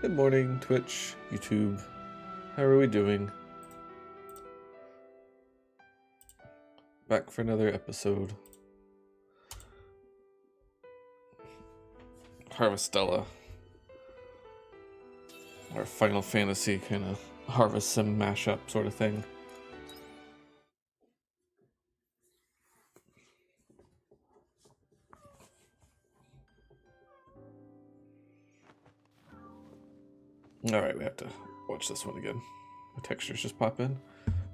Good morning, Twitch, YouTube. How are we doing? Back for another episode. Harvestella. Our Final Fantasy kind of Harvest Sim mashup sort of thing. Alright, we have to watch this one again. The textures just pop in.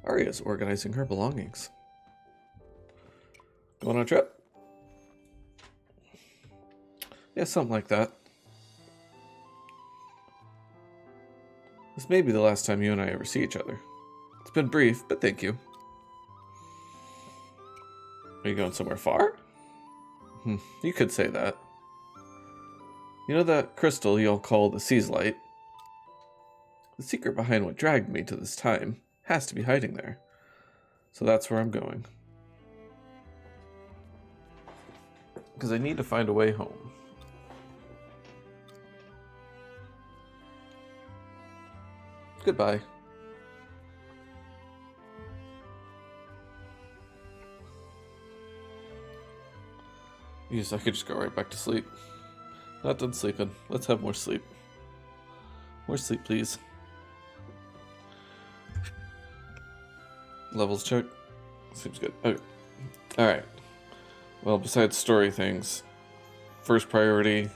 Arya's organizing her belongings. Going on a trip? Yeah, something like that. This may be the last time you and I ever see each other. It's been brief, but thank you. Are you going somewhere far? You could say that. You know that crystal you'll call the Sea's Light? The secret behind what dragged me to this time has to be hiding there. So that's where I'm going. Because I need to find a way home. Goodbye. Yes, I could just go right back to sleep. Not done sleeping. Let's have more sleep. More sleep, please. Levels check. Seems good. Okay. Alright. Well, besides story things, first priority...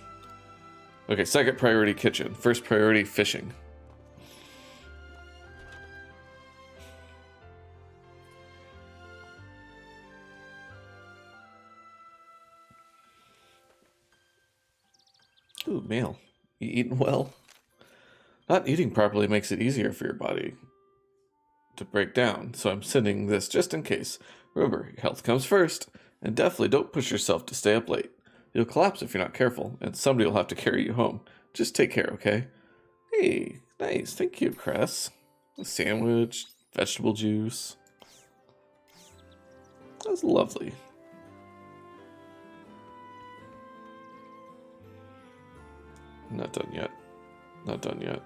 Okay, second priority kitchen. First priority fishing. Ooh, mail. You eating well? Not eating properly makes it easier for your body to break down, so I'm sending this just in case. Remember, your health comes first, and definitely don't push yourself to stay up late. You'll collapse if you're not careful, and somebody will have to carry you home. Just take care, okay? Hey, nice. Thank you, Cress. A sandwich, vegetable juice. That's lovely. Not done yet. Not done yet.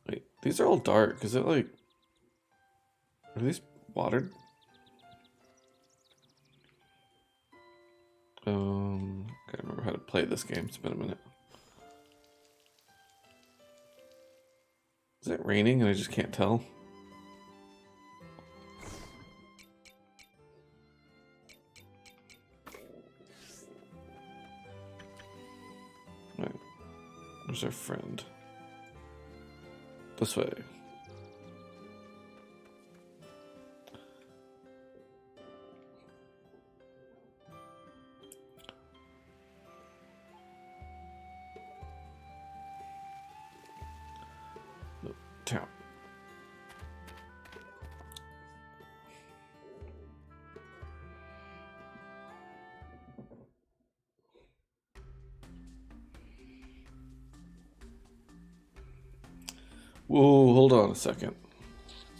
Wait, these are all dark. Is it like... Are these watered? Can't remember how to play this game. It's been a minute. Is it raining and I just can't tell? Right. Where's our friend? This way. Town. Whoa, hold on a second.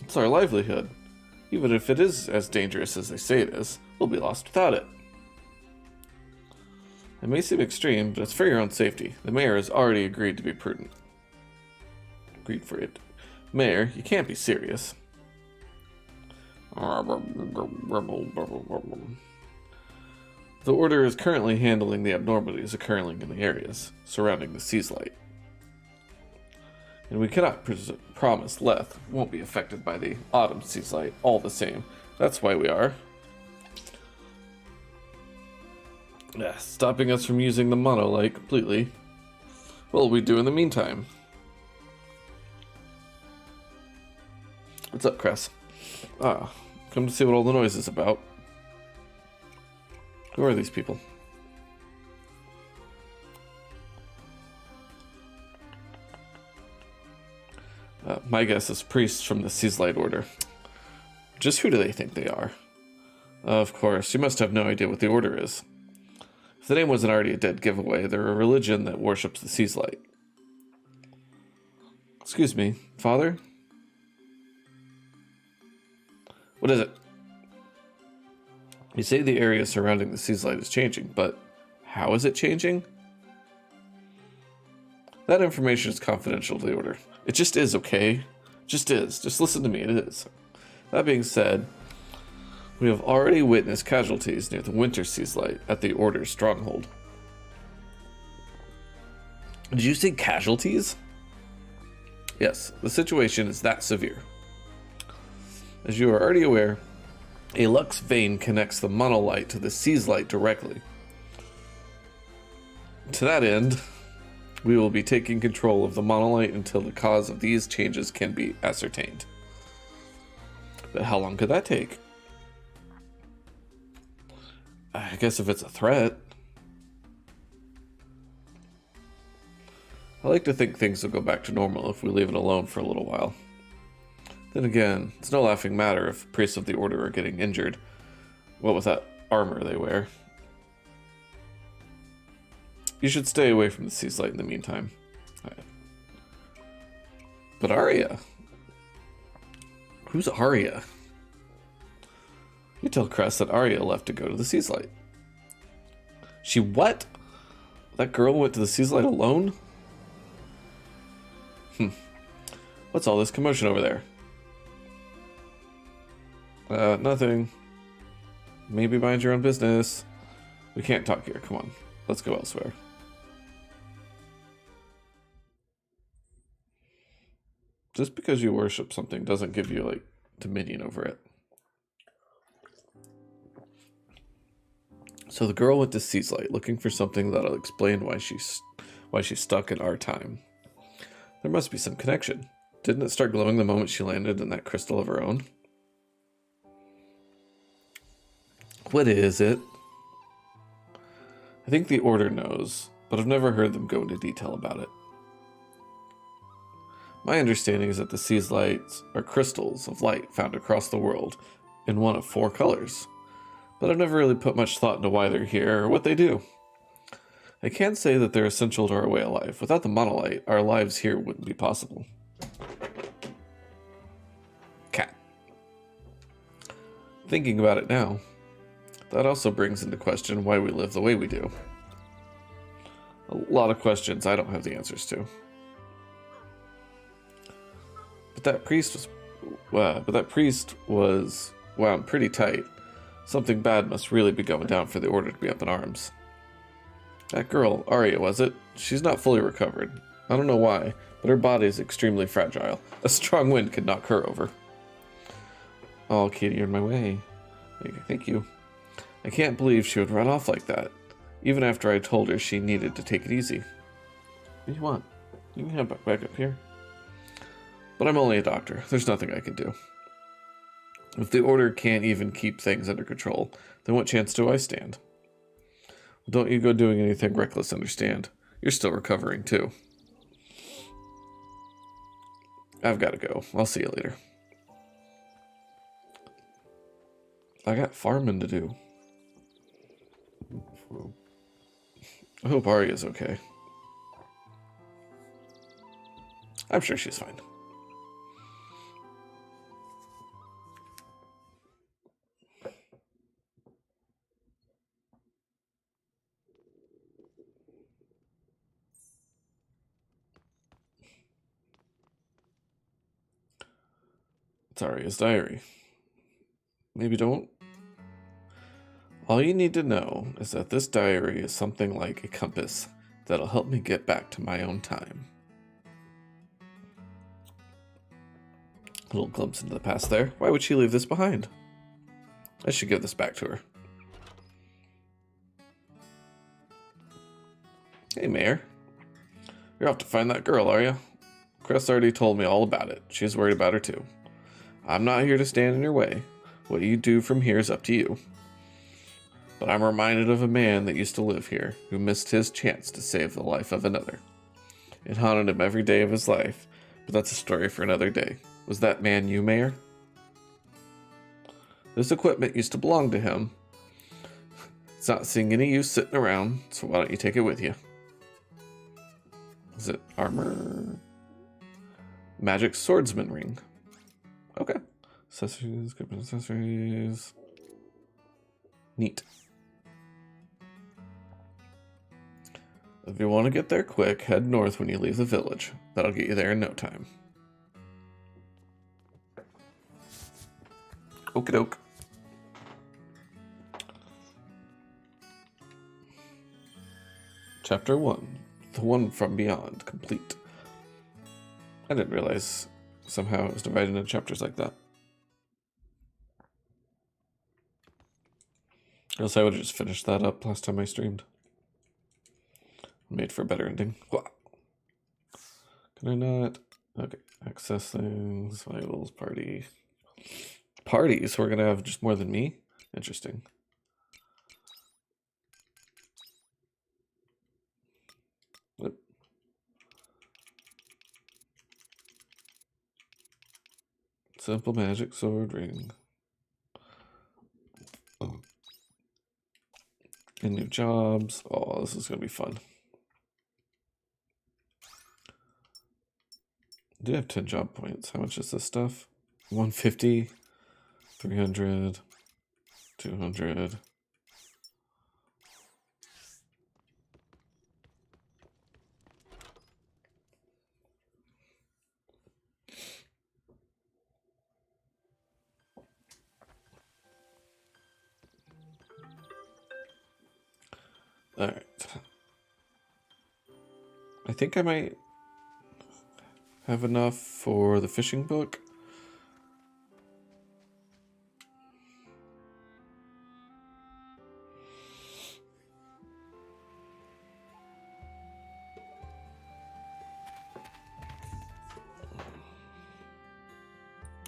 It's our livelihood. Even if it is as dangerous as they say it is, we'll be lost without it. It may seem extreme, but it's for your own safety. The mayor has already agreed to be prudent. Agreed for it. Mayor, you can't be serious. The Order is currently handling the abnormalities occurring in the areas surrounding the Sea's Light. And we cannot promise Leth won't be affected by the Autumn Sea's Light all the same. That's why we are. Stopping us from using the monolight completely. What will we do in the meantime? What's up, Cress? Come to see what all the noise is about. Who are these people? My guess is priests from the Sea's Light Order. Just who do they think they are? Of course, you must have no idea what the Order is. If the name wasn't already a dead giveaway, they're a religion that worships the Sea's Light. Excuse me, Father? What is it? You say the area surrounding the seaslight is changing, but how is it changing? That information is confidential to the Order. It just is, okay? Just is. Just listen to me, it is. That being said, we have already witnessed casualties near the winter seaslight at the Order's stronghold. Did you say casualties? Yes, the situation is that severe. As you are already aware, a Lux vein connects the monolight to the seaslight directly. To that end, we will be taking control of the monolight until the cause of these changes can be ascertained. But how long could that take? I guess if it's a threat. I like to think things will go back to normal if we leave it alone for a little while. Then again, it's no laughing matter if priests of the Order are getting injured. What with that armor they wear. You should stay away from the seaslight in the meantime. But Arya? Who's Arya? You tell Crest that Arya left to go to the seaslight. She what? That girl went to the seaslight alone? What's all this commotion over there? Nothing. Maybe mind your own business. We can't talk here. Come on. Let's go elsewhere. Just because you worship something doesn't give you, like, dominion over it. So the girl went to Seaslight looking for something that'll explain why she's stuck in our time. There must be some connection. Didn't it start glowing the moment she landed in that crystal of her own? What is it? I think the Order knows, but I've never heard them go into detail about it. My understanding is that the seaslights are crystals of light found across the world in one of 4 colors, but I've never really put much thought into why they're here or what they do. I can say that they're essential to our way of life. Without the monolith, our lives here wouldn't be possible. Cat. Thinking about it now, that also brings into question why we live the way we do. A lot of questions I don't have the answers to. But that priest was wound pretty tight. Something bad must really be going down for the Order to be up in arms. That girl, Arya, was it? She's not fully recovered. I don't know why, but her body is extremely fragile. A strong wind could knock her over. Oh, Katie, you're in my way. Thank you. I can't believe she would run off like that, even after I told her she needed to take it easy. What do you want? You can head back up here. But I'm only a doctor. There's nothing I can do. If the Order can't even keep things under control, then what chance do I stand? Well, don't you go doing anything reckless, understand? You're still recovering, too. I've got to go. I'll see you later. I got farming to do. I hope Arya's okay. I'm sure she's fine. It's Arya's diary. Maybe don't. All you need to know is that this diary is something like a compass that'll help me get back to my own time. A little glimpse into the past there. Why would she leave this behind? I should give this back to her. Hey, Mayor. You're off to find that girl, are you? Cress already told me all about it. She's worried about her, too. I'm not here to stand in your way. What you do from here is up to you. But I'm reminded of a man that used to live here, who missed his chance to save the life of another. It haunted him every day of his life, but that's a story for another day. Was that man you, Mayor? This equipment used to belong to him. It's not seeing any use sitting around, so why don't you take it with you? Is it armor? Magic swordsman ring. Okay. Accessories, equipment accessories. Neat. If you want to get there quick, head north when you leave the village. That'll get you there in no time. Okie doke. Chapter 1. The One from Beyond. Complete. I didn't realize somehow it was divided into chapters like that. Or else I would have just finished that up last time I streamed. Made for a better ending. Can I not? Okay. Access things. Vitals. Party. Party? So we're going to have just more than me? Interesting. What? Simple magic sword ring. And new jobs. Oh, this is going to be fun. I do have 10 job points. How much is this stuff? 150, 300, 200. All right. I think I might have enough for the fishing book.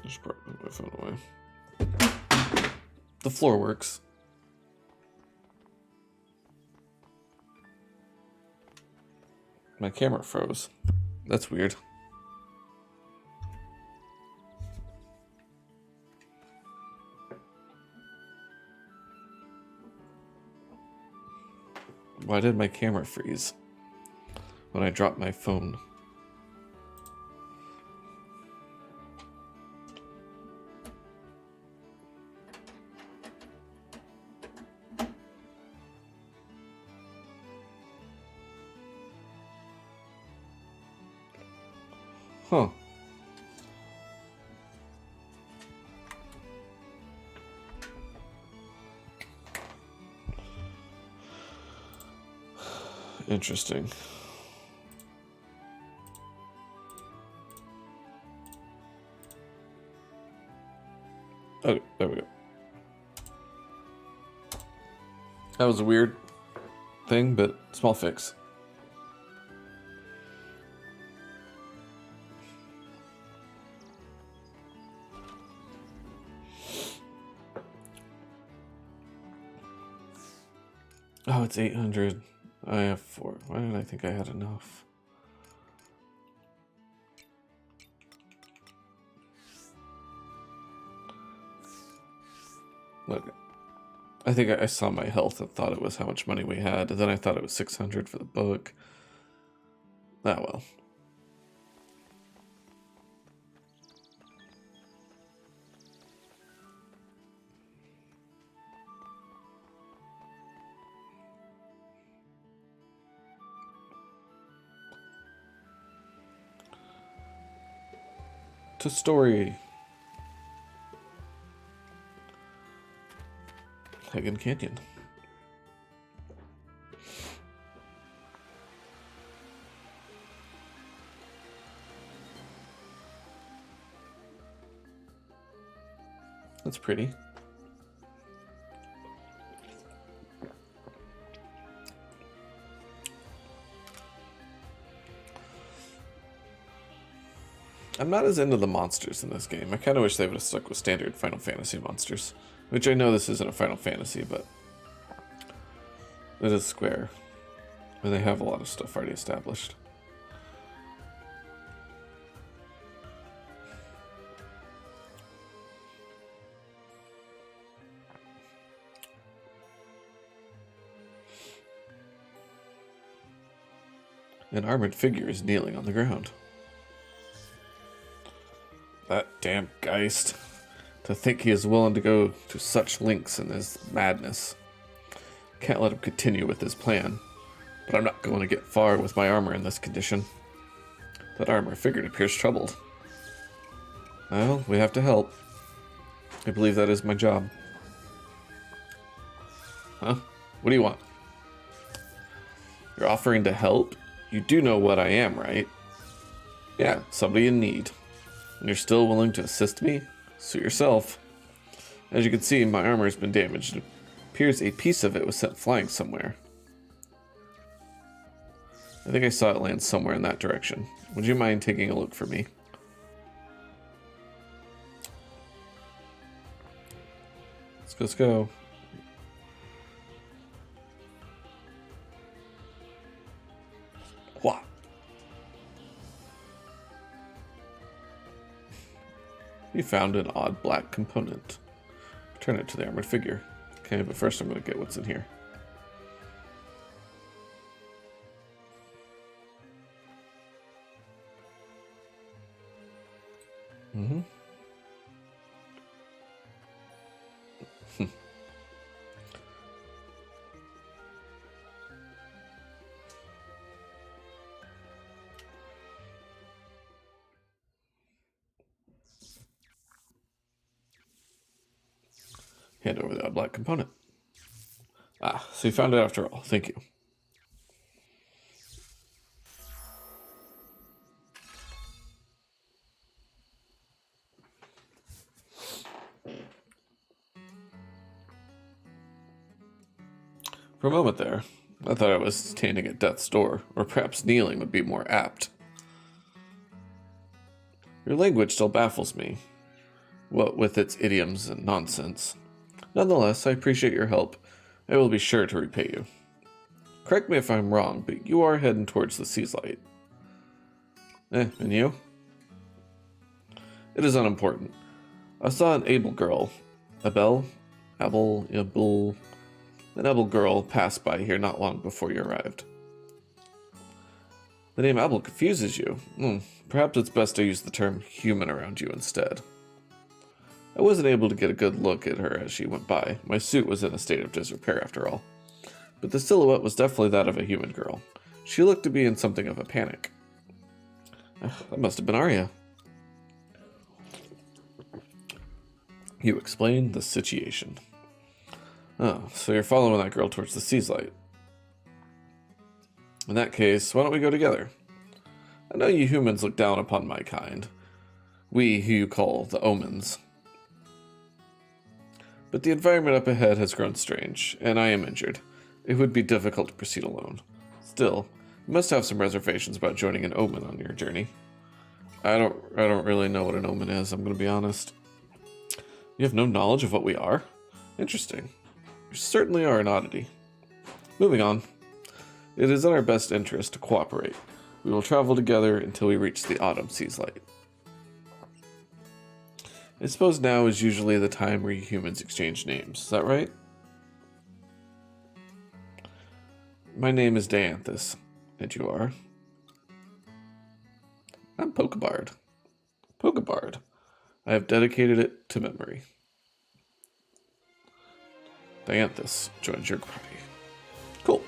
Just put my phone away. The floor works. My camera froze. That's weird. Why did my camera freeze when I dropped my phone? Huh. Interesting. Okay, there we go. That was a weird thing, but small fix. Oh, it's 800. I have 4. Why did I think I had enough? Okay. I think I saw my health and thought it was how much money we had, and then I thought it was 600 for the book. Ah, well. To story. Hagen Canyon. That's pretty. I'm not as into the monsters in this game. I kind of wish they would have stuck with standard Final Fantasy monsters. Which I know this isn't a Final Fantasy, but it is Square. And they have a lot of stuff already established. An armored figure is kneeling on the ground. That damn Geist To think he is willing to go to such lengths in his madness. Can't let him continue with his plan. But I'm not going to get far with my armor in this condition. That armor figured appears troubled. Well, we have to help. I believe that is my job. Huh? What do you want? You're offering to help? You do know what I am, right? Yeah, somebody in need. And you're still willing to assist me? Suit yourself. As you can see, my armor has been damaged. It appears a piece of it was sent flying somewhere. I think I saw it land somewhere in that direction. Would you mind taking a look for me? Let's go. What? You found an odd black component. Return it to the armored figure. Okay, but first I'm going to get what's in here. Mm-hmm. Hand over the odd black component. Ah, so you found it after all. Thank you. For a moment there, I thought I was standing at death's door, or perhaps kneeling would be more apt. Your language still baffles me, what with its idioms and nonsense. Nonetheless, I appreciate your help. I will be sure to repay you. Correct me if I'm wrong, but you are heading towards the sea's light. And you? It is unimportant. I saw an able girl, an able girl pass by here not long before you arrived. The name Abel confuses you. Perhaps it's best to use the term human around you instead. I wasn't able to get a good look at her as she went by. My suit was in a state of disrepair after all. But the silhouette was definitely that of a human girl. She looked to be in something of a panic. That must have been Arya. You explained the situation. Oh, so you're following that girl towards the sea's light. In that case, why don't we go together? I know you humans look down upon my kind. We who you call the Omens. But the environment up ahead has grown strange, and I am injured. It would be difficult to proceed alone. Still, you must have some reservations about joining an Omen on your journey. I don't really know what an Omen is, I'm going to be honest. You have no knowledge of what we are? Interesting. You certainly are an oddity. Moving on. It is in our best interest to cooperate. We will travel together until we reach the autumn sea's light. I suppose now is usually the time where you humans exchange names. Is that right? My name is Dianthus. And you are? I'm Pokebard. Pokebard. I have dedicated it to memory. Dianthus joins your party. Cool.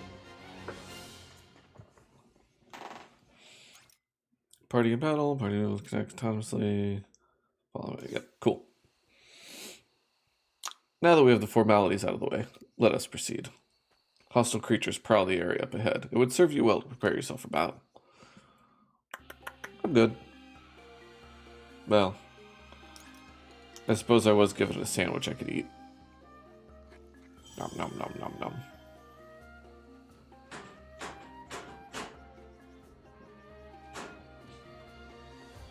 Party in battle. Party will connect autonomously. Follow it. Yep, cool. Now that we have the formalities out of the way, let us proceed. Hostile creatures prowl the area up ahead. It would serve you well to prepare yourself for battle. I'm good. Well, I suppose I was given a sandwich I could eat. Nom nom nom nom nom.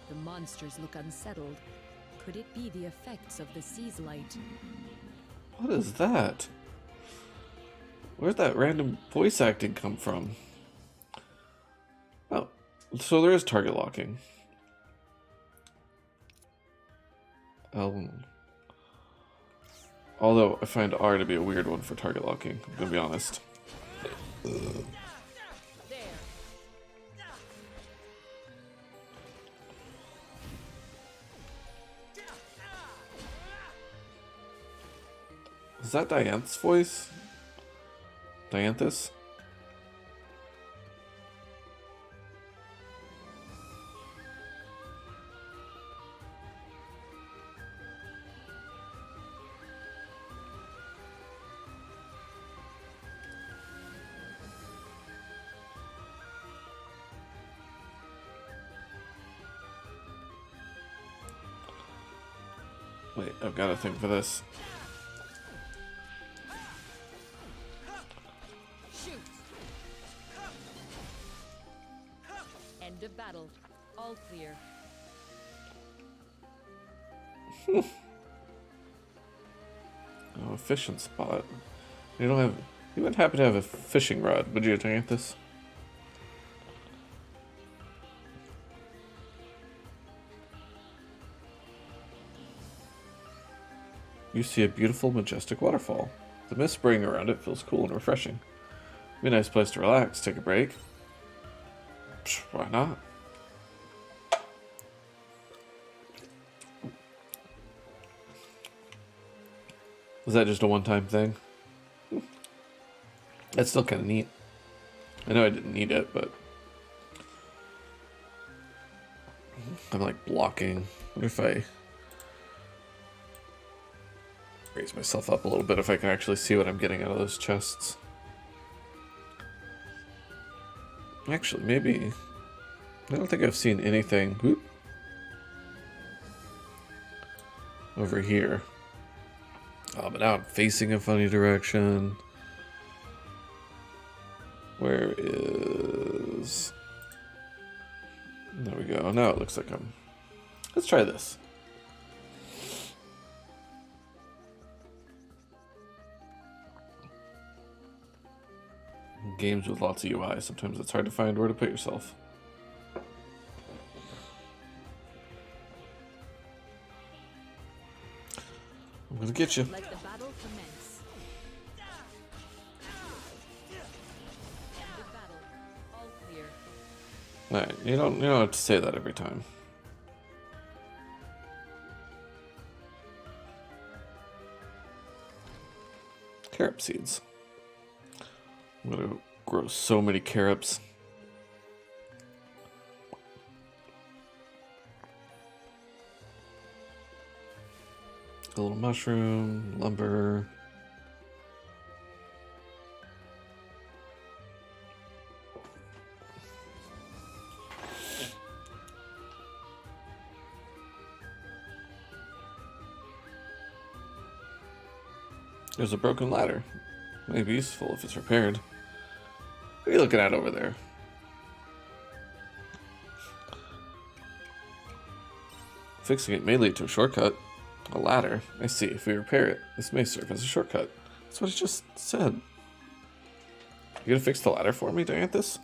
The monsters look unsettled. Could it be the effects of the sea's light? What is that? Where'd that random voice acting come from? Oh, so there is target locking. Although I find R to be a weird one for target locking, I'm gonna be honest. Is that Dianth's voice? Dianthus? Wait, I've got a thing for this. Shoot! End of battle. All clear. Oh, a fishing spot. You don't have. You wouldn't happen to have a fishing rod, would you, Dianthus? You see a beautiful, majestic waterfall. The mist spraying around it feels cool and refreshing. Be a nice place to relax, take a break. Psh, why not? Was that just a one-time thing? That's still kind of neat. I know I didn't need it, but I'm like blocking. What if I raise myself up a little bit if I can actually see what I'm getting out of those chests? Actually, maybe. I don't think I've seen anything. Whoop. Over here. Oh, but now I'm facing a funny direction. Where is... There we go. Now it looks like I'm... Let's try this. Games with lots of UI, sometimes it's hard to find where to put yourself. I'm gonna get you. Let the battle commence. End of battle. All clear. Alright, you don't have to say that every time. Carob seeds. I'm gonna grow so many carrots. A little mushroom, lumber. There's a broken ladder. May be useful if it's repaired. What are you looking at over there? Fixing it may lead to a shortcut. A ladder. I see. If we repair it, this may serve as a shortcut. That's what I just said. You gonna fix the ladder for me, Dianthus?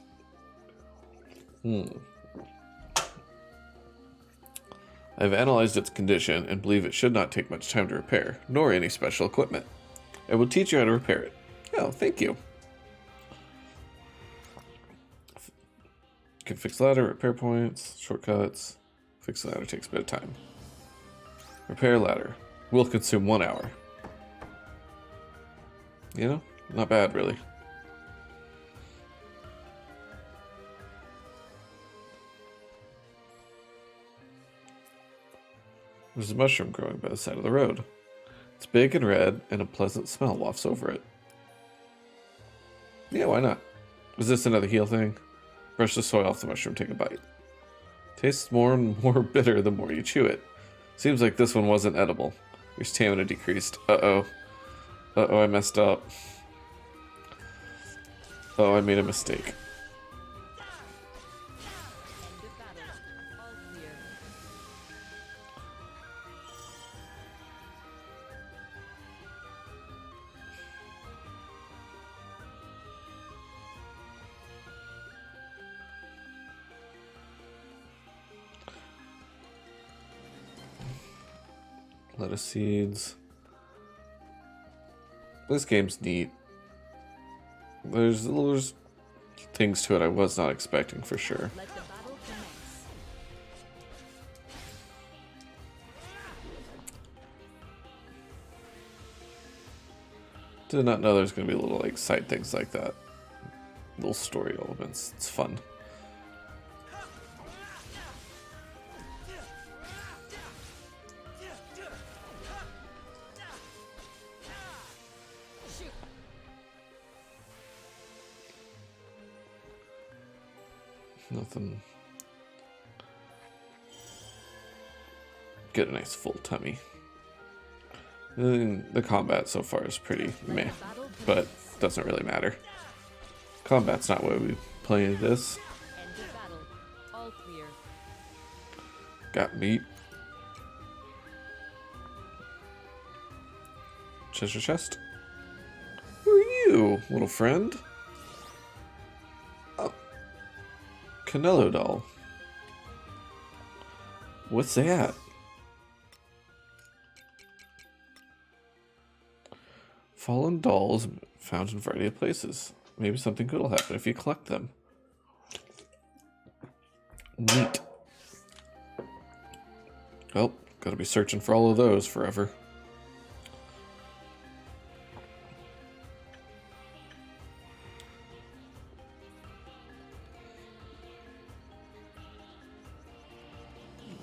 I've analyzed its condition and believe it should not take much time to repair, nor any special equipment. I will teach you how to repair it. Oh, thank you. Can fix the ladder, repair points, shortcuts. Fix the ladder takes a bit of time. Repair ladder. Will consume 1 hour. You know, not bad really. There's a mushroom growing by the side of the road. It's big and red, and a pleasant smell wafts over it. Yeah, why not? Is this another heal thing? Brush the soil off the mushroom, take a bite. Tastes more and more bitter the more you chew it. Seems like this one wasn't edible. Your stamina decreased. Uh-oh. Uh-oh, I messed up. Oh, I made a mistake. End of battle. All clear. Lettuce seeds. This game's neat. There's things to it I was not expecting for sure. Let the battle commence. Did not know there's going to be little like side things like that. Little story elements. It's fun. Nothing. Get a nice full tummy. The combat so far is pretty meh, but doesn't really matter. Combat's not why we play this. End of battle. All clear. Got meat. Treasure chest. Who are you, little friend? Oh. Canelo doll. What's that? Fallen dolls found in a variety of places. Maybe something good will happen if you collect them. Neat. Well, gotta be searching for all of those forever.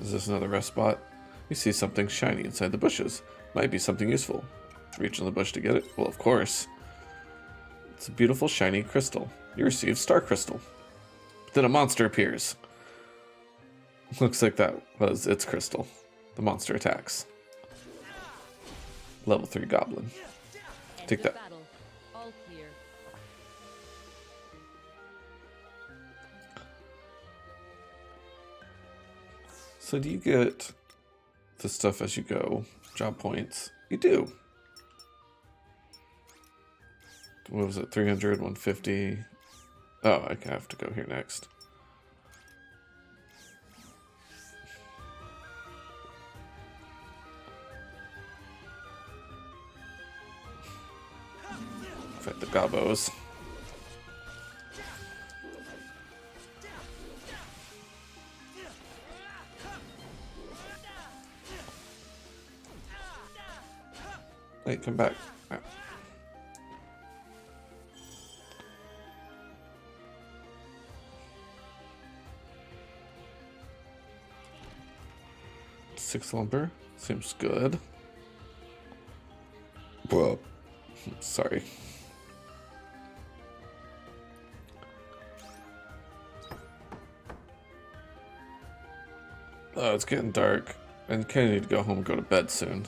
Is this another rest spot? You see something shiny inside the bushes. Might be something useful. Reach in the bush to get it? Well, of course. It's a beautiful shiny crystal. You receive star crystal. But then a monster appears. Looks like that was its crystal. The monster attacks. Level 3 goblin. Take that. Battle. All clear. So do you get the stuff as you go? Job points? You do. What was it? 300, 150. Oh, I have to go here next. Fight the gobos. Wait, come back. Ah. Six lumber. Seems good. Whoa. Sorry. Oh, it's getting dark. And kind of need to go home and go to bed soon.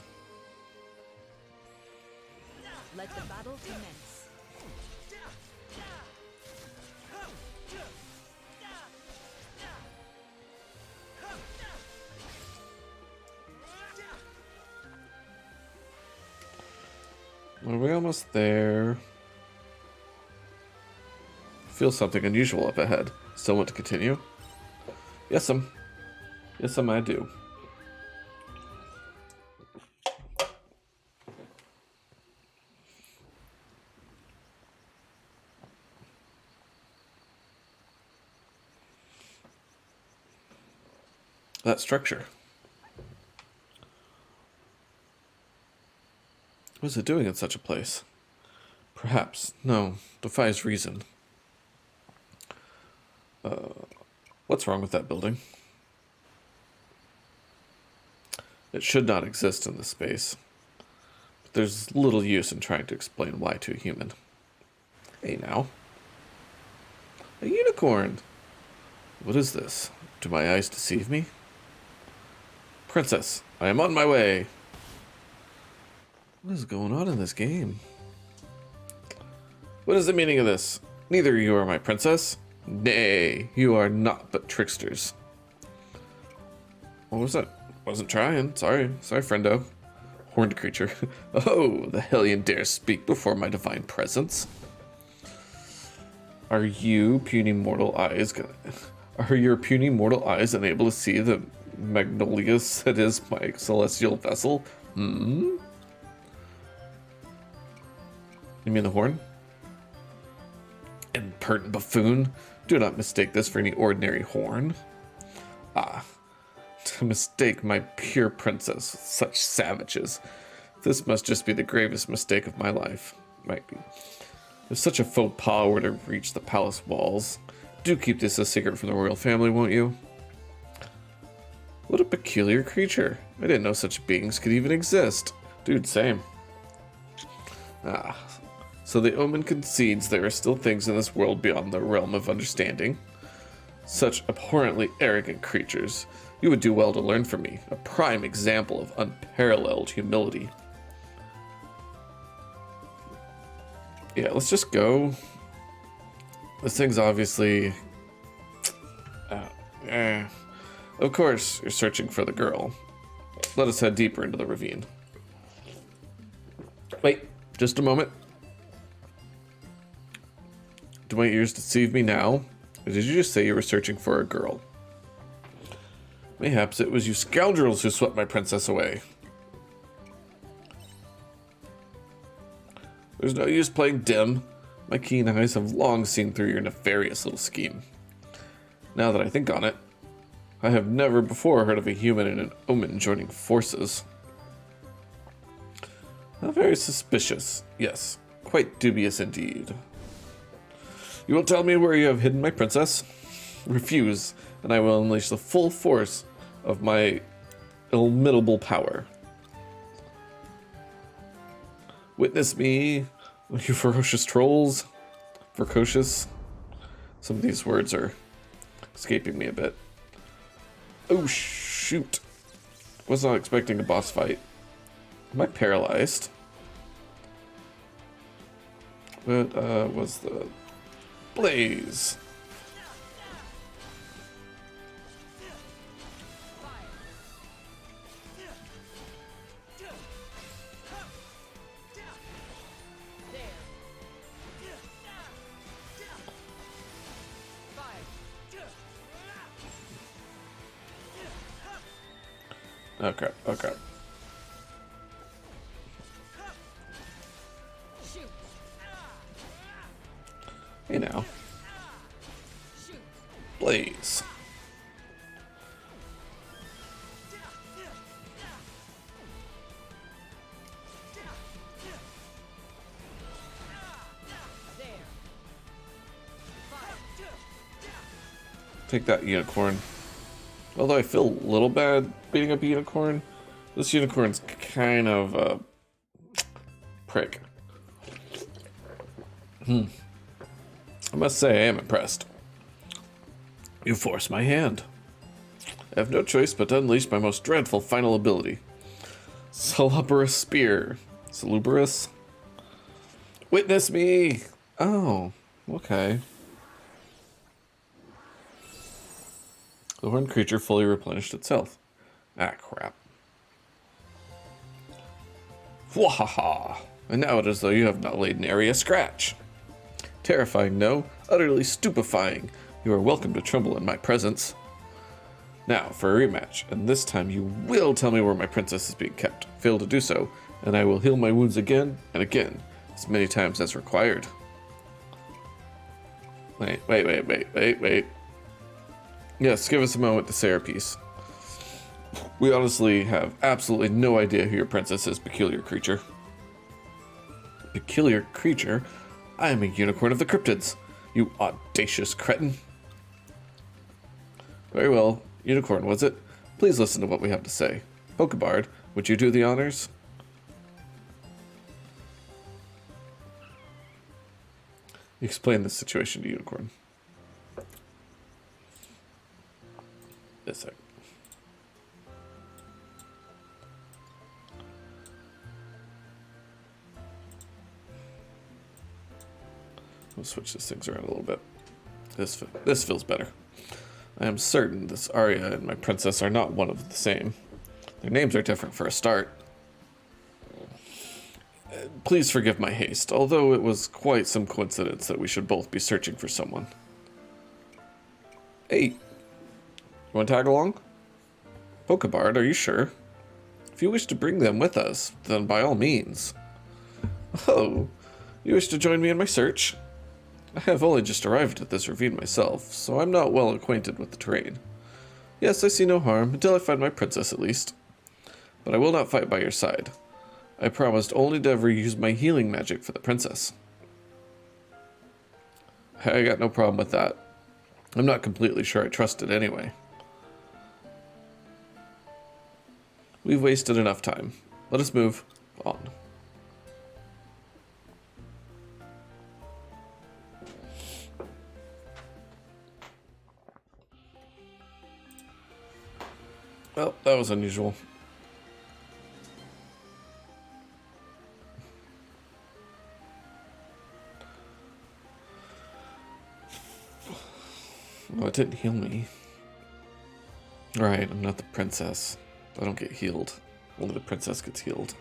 Let the battle commence. Are we almost there? Feel something unusual up ahead. Still want to continue? Yes'm. Yes'm, I do. That structure. What is it doing in such a place? Perhaps. No. Defies reason. What's wrong with that building? It should not exist in this space. But there's little use in trying to explain why to a human. Hey now. A unicorn! What is this? Do my eyes deceive me? Princess, I am on my way. What is going on in this game? What is the meaning of this? Neither of you are my princess. Nay, you are not but tricksters. What was that? Wasn't trying. Sorry, friendo. Horned creature. Oh, the hellion dares speak before my divine presence. Are you puny mortal eyes? Are your puny mortal eyes unable to see the magnolias that is my celestial vessel? Hmm? You mean the horn? Impertinent buffoon. Do not mistake this for any ordinary horn. Ah, to mistake my pure princess with such savages. This must just be the gravest mistake of my life. Might be. If such a faux pas were to reach the palace walls, do keep this a secret from the royal family, won't you? What a peculiar creature. I didn't know such beings could even exist. Dude, same. Ah, so the omen concedes there are still things in this world beyond the realm of understanding. Such abhorrently arrogant creatures. You would do well to learn from me. A prime example of unparalleled humility. Yeah, let's just go. This thing's obviously... Of course, you're searching for the girl. Let us head deeper into the ravine. Wait, just a moment. Do my ears deceive me now? Or did you just say you were searching for a girl? Mayhaps it was you scoundrels who swept my princess away. There's no use playing dim. My keen eyes have long seen through your nefarious little scheme. Now that I think on it, I have never before heard of a human and an omen joining forces. How very suspicious. Yes, quite dubious indeed. You will tell me where you have hidden my princess? Refuse, and I will unleash the full force of my illimitable power. Witness me, you ferocious trolls. Ferocious. Some of these words are escaping me a bit. Oh, shoot. Was not expecting a boss fight. Am I paralyzed? What was the... Blaze. Okay, okay. Hey now. Blaze. Take that, unicorn. Although I feel a little bad beating up a unicorn, this unicorn's kind of a prick. I must say I am impressed. You force my hand. I have no choice but to unleash my most dreadful final ability. Salubrious Spear. Salubrious? Witness me! Oh, okay. The horned creature fully replenished itself. Ah, crap. Wahaha! And now it is as though you have not laid nary a scratch. Terrifying, no, utterly stupefying. You are welcome to tremble in my presence. Now, for a rematch, and this time you will tell me where my princess is being kept. Fail to do so, and I will heal my wounds again and again, as many times as required. Wait. Yes, give us a moment to say our piece. We honestly have absolutely no idea who your princess is, peculiar creature. Peculiar creature? I am a unicorn of the cryptids, you audacious cretin. Very well, unicorn, was it? Please listen to what we have to say. Pokebard, would you do the honors? Explain the situation to Unicorn. This sec. We'll switch these things around a little bit. This feels better. I am certain this Arya and my princess are not one of the same. Their names are different for a start. Please forgive my haste, although it was quite some coincidence that we should both be searching for someone. Hey, you want to tag along? Pokebard, are you sure? If you wish to bring them with us, then by all means. Oh, you wish to join me in my search? I have only just arrived at this ravine myself, so I'm not well acquainted with the terrain. Yes, I see no harm, until I find my princess at least. But I will not fight by your side. I promised only to ever use my healing magic for the princess. I got no problem with that. I'm not completely sure I trust it anyway. We've wasted enough time. Let us move on. Well, that was unusual. Oh, it didn't heal me. Right, I'm not the princess. I don't get healed. Only the princess gets healed.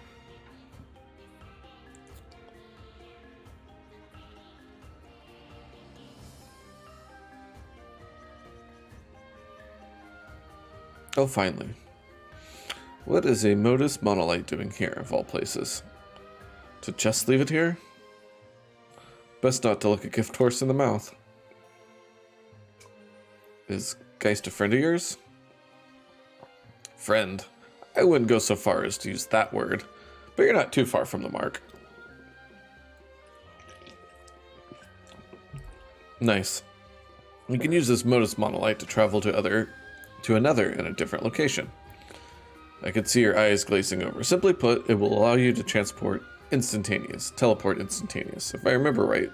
Oh, finally. What is a Modus Monolite doing here, of all places? To just leave it here? Best not to look a gift horse in the mouth. Is Geist a friend of yours? Friend. I wouldn't go so far as to use that word, but you're not too far from the mark. Nice. You can use this Modus Monolite to travel to another in a different location. I can see your eyes glazing over. Simply put, it will allow you to teleport instantaneous, if I remember right.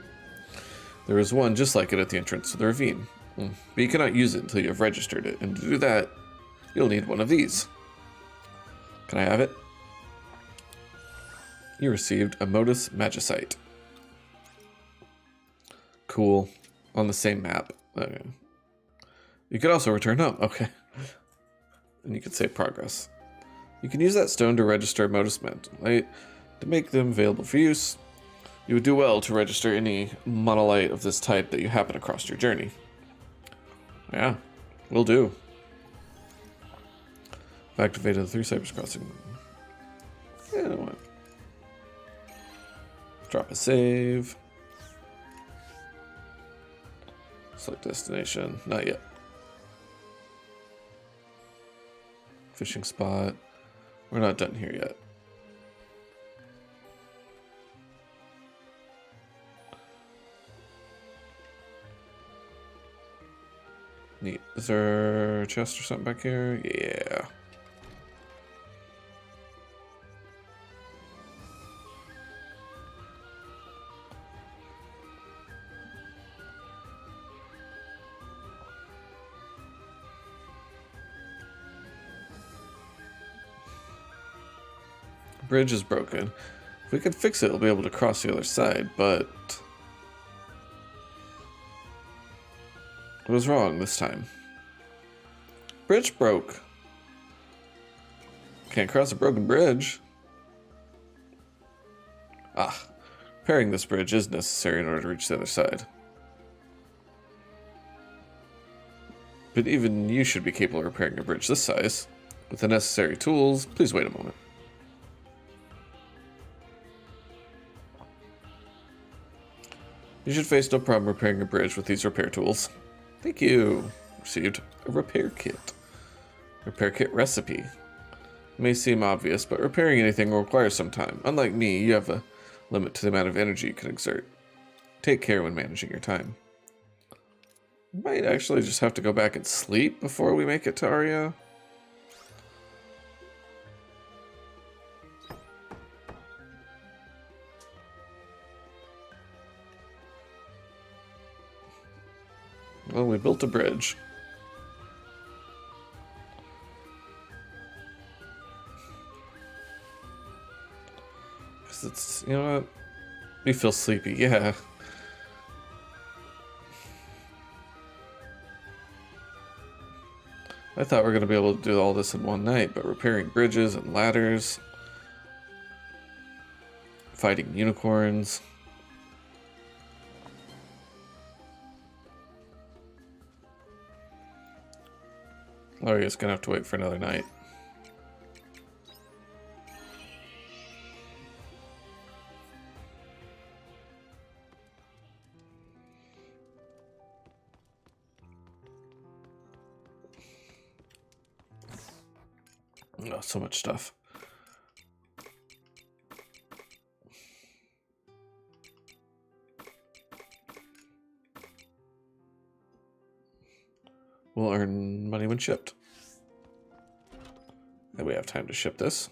There is one just like it at the entrance to the ravine, but you cannot use it until you have registered it, and to do that, you'll need one of these. Can I have it? You received a Modus Magicite. Cool. On the same map. Okay. You could also return home. Okay. And you could save progress. You can use that stone to register Modus Monolite to make them available for use. You would do well to register any monolite of this type that you happen across your journey. Yeah, will do. I've activated the 3 Cypress Crossing. Yeah, what? Drop a save. Select destination. Not yet. Fishing spot. We're not done here yet. Neat. Is there a chest or something back here? Yeah. Bridge is broken. If we can fix it, we'll be able to cross the other side, but... what was wrong this time? Bridge broke. Can't cross a broken bridge. Ah, repairing this bridge is necessary in order to reach the other side. But even you should be capable of repairing a bridge this size. With the necessary tools, please wait a moment. You should face no problem repairing a bridge with these repair tools. Thank you. Received a repair kit. Repair kit recipe. It may seem obvious, but repairing anything will require some time. Unlike me, you have a limit to the amount of energy you can exert. Take care when managing your time. We might actually just have to go back and sleep before we make it to Aria. Well, we built a bridge. Because it's, you know what? We feel sleepy, yeah. I thought we were going to be able to do all this in one night, but repairing bridges and ladders, fighting unicorns. Aria's going to have to wait for another night. Oh, so much stuff. we'll earn money when shipped. And we have time to ship this.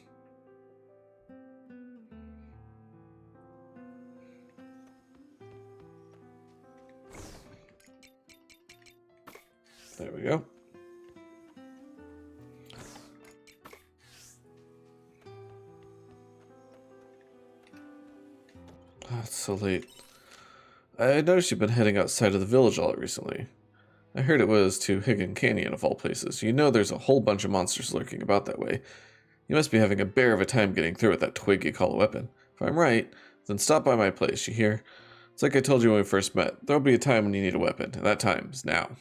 There we go. Oh, it's so late. I noticed you've been heading outside of the village a lot recently. I heard it was to Higgin Canyon of all places. You know there's a whole bunch of monsters lurking about that way. You must be having a bear of a time getting through with that twig you call a weapon. If I'm right, then stop by my place, you hear? It's like I told you when we first met. There'll be a time when you need a weapon, and that time is now.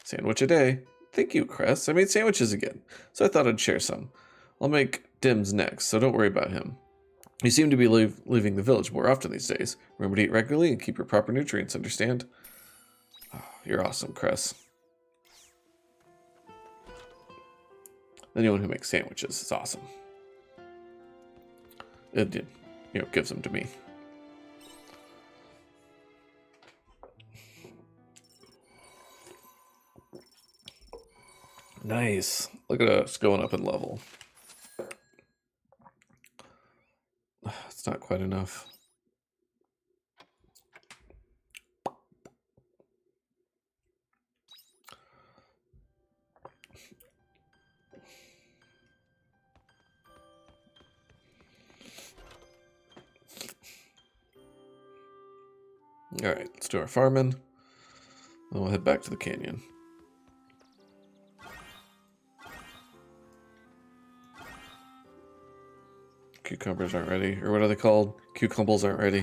Sandwich a day. Thank you, Cress. I made sandwiches again, so I thought I'd share some. I'll make Dim's next, so don't worry about him. You seem to be leaving the village more often these days. Remember to eat regularly and keep your proper nutrients, understand? Oh, you're awesome, Cress. Anyone who makes sandwiches is awesome. It gives them to me. Nice. Look at us going up in level. It's not quite enough. Alright, let's do our farming. Then we'll head back to the canyon. Cucumbers aren't ready. Or what are they called? Cucumbers aren't ready.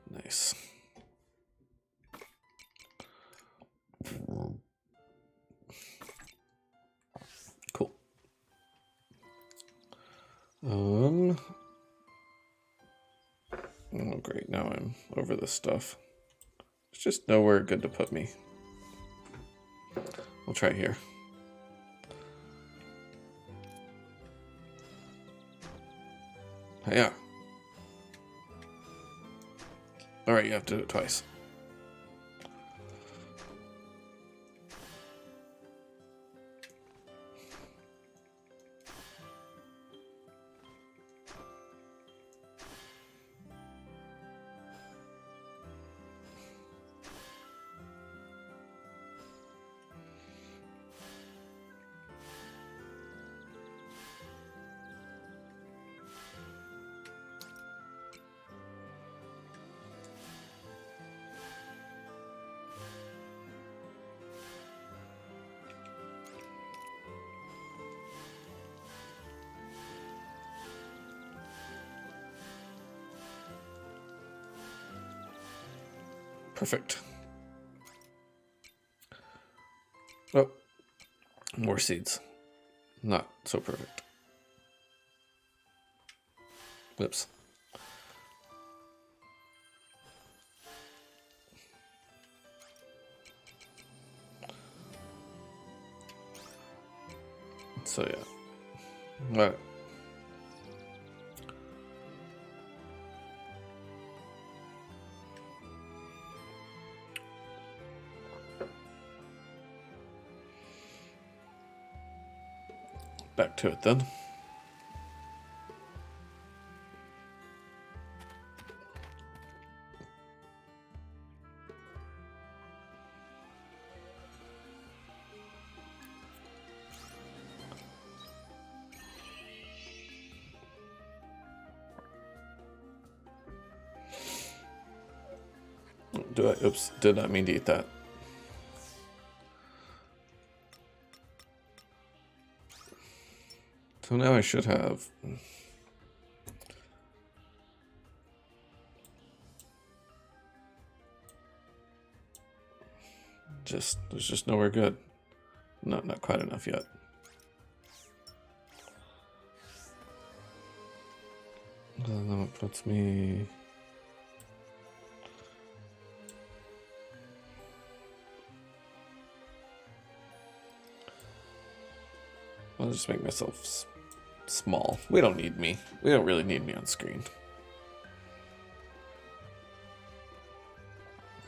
Nice. Cool. Oh great, now I'm over this stuff. There's just nowhere good to put me. We'll try here. Yeah. Alright, you have to do it twice. Perfect. Oh, more seeds. Not so perfect. Oops. So yeah. Alright. Back to it then. Oops, did not mean to eat that. So now I should have... there's just nowhere good. Not quite enough yet. And that puts me... I'll just make myself small. We don't need me. We don't really need me on screen.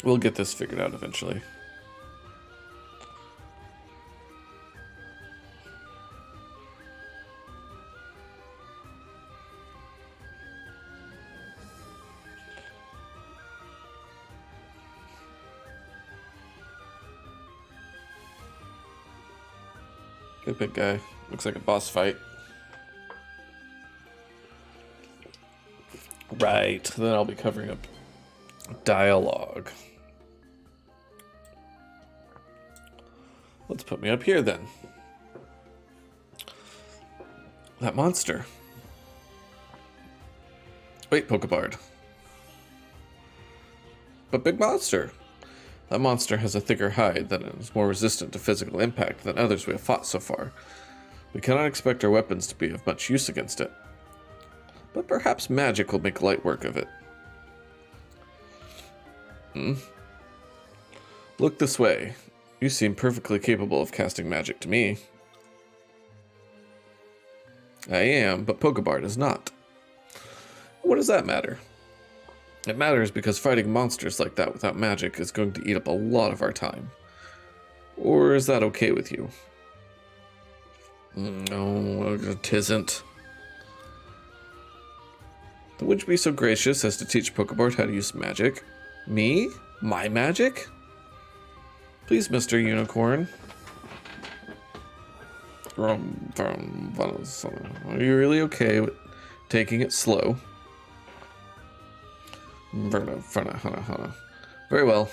We'll get this figured out eventually. Good big guy. Looks like a boss fight. Right. Then I'll be covering up dialogue. Let's put me up here then. That monster. Wait, Pokebard. But big monster. That monster has a thicker hide that is more resistant to physical impact than others we have fought so far. We cannot expect our weapons to be of much use against it. But perhaps magic will make light work of it. Look this way. You seem perfectly capable of casting magic to me. I am, but Pokebard is not. What does that matter? It matters because fighting monsters like that without magic is going to eat up a lot of our time. Or is that okay with you? No, it isn't. Then would you be so gracious as to teach Pokebard how to use magic? Me? My magic? Please, Mr. Unicorn. Are you really okay with taking it slow? Very well.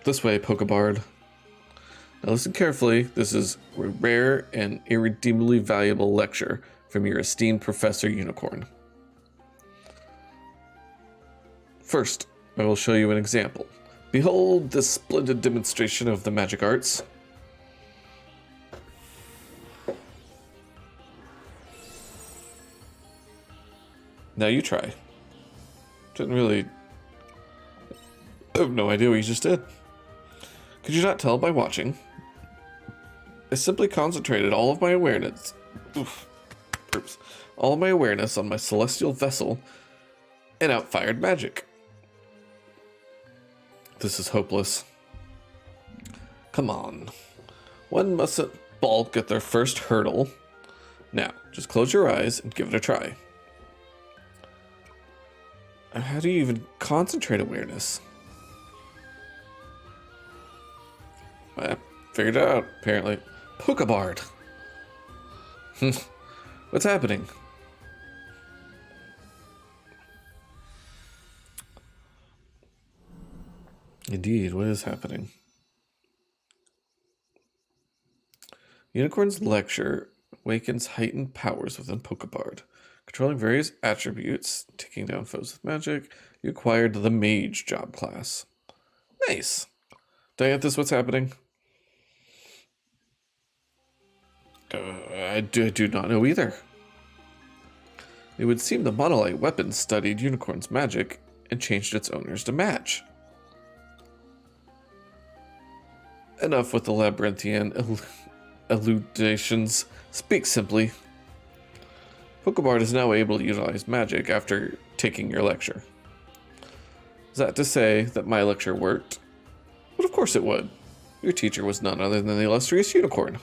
This way, Pokebard. Now listen carefully. This is a rare and irredeemably valuable lecture from your esteemed Professor Unicorn. First, I will show you an example. Behold this splendid demonstration of the magic arts. Now you try. Didn't really... I have no idea what you just did. Could you not tell by watching? I simply concentrated all of my awareness... all of my awareness on my celestial vessel and outfired magic. This is hopeless. Come on. One mustn't balk at their first hurdle. Now, just close your eyes and give it a try. How do you even concentrate awareness? I figured it out, apparently. Pokebard! What's happening? Indeed, what is happening? Unicorn's lecture awakens heightened powers within Pokebard. Controlling various attributes, taking down foes with magic, you acquired the Mage job class. Nice. Do I get this? What's happening? I do not know either. It would seem the monolite weapon studied Unicorn's magic and changed its owners to match. Enough with the labyrinthian elucidations. Speak simply. Pokebard is now able to utilize magic after taking your lecture. Is that to say that my lecture worked? But of course it would. Your teacher was none other than the illustrious Unicorn.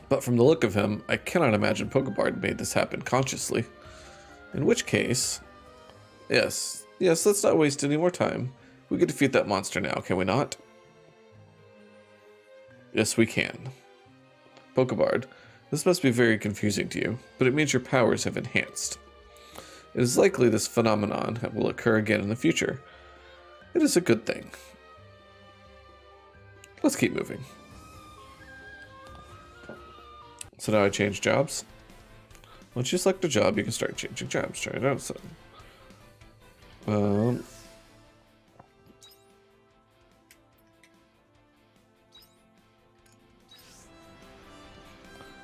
But from the look of him, I cannot imagine Pokebard made this happen consciously. In which case... Yes, let's not waste any more time. We can defeat that monster now, can we not? Yes, we can. Pokebard, this must be very confusing to you, but it means your powers have enhanced. It is likely this phenomenon will occur again in the future. It is a good thing. Let's keep moving. So now I change jobs. Once you select a job, you can start changing jobs. Try it out, son.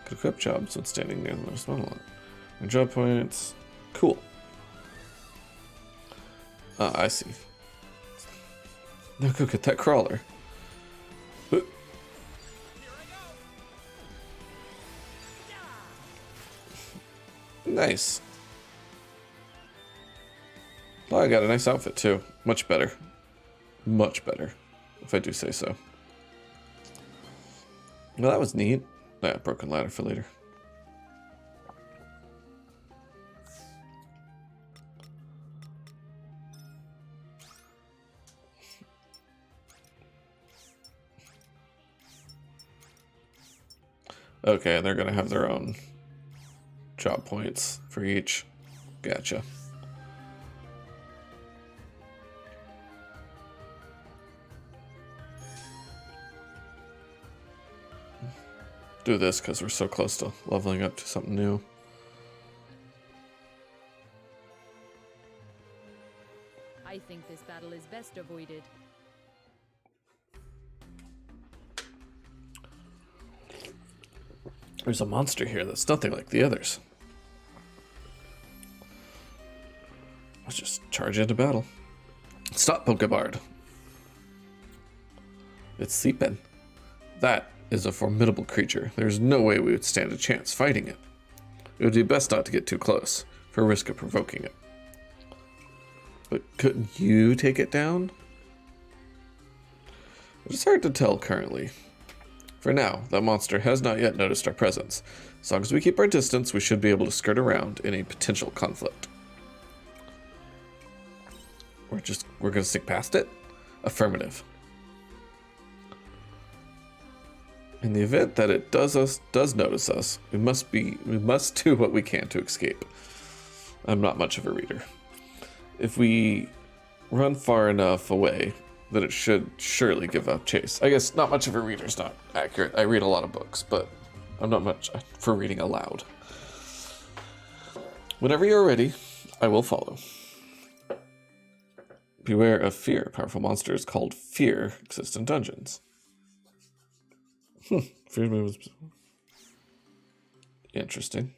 Could equip jobs when standing near the most monolith. And job points. Cool. I see. Now go get that crawler. Nice. Oh, I got a nice outfit too. Much better. Much better, if I do say so. Well, that was neat. Yeah, broken ladder for later. Okay, they're gonna have their own job points for each. Gotcha. Do this because we're so close to leveling up to something new. I think this battle is best avoided. There's a monster here that's nothing like the others. Let's just charge into battle. Stop, Pokebard. It's sleeping. That is a formidable creature. There's no way we would stand a chance fighting it. It would be best not to get too close, for risk of provoking it. But couldn't you take it down? It's hard to tell currently. For now, that monster has not yet noticed our presence. As long as we keep our distance, we should be able to skirt around any potential conflict. We're gonna stick past it? Affirmative. In the event that it does notice us, we must do what we can to escape. I'm not much of a reader. If we run far enough away, then it should surely give up chase. I guess not much of a reader is not accurate. I read a lot of books, but I'm not much for reading aloud. Whenever you're ready, I will follow. Beware of fear. Powerful monsters called fear exist in dungeons. Fear moves. Interesting.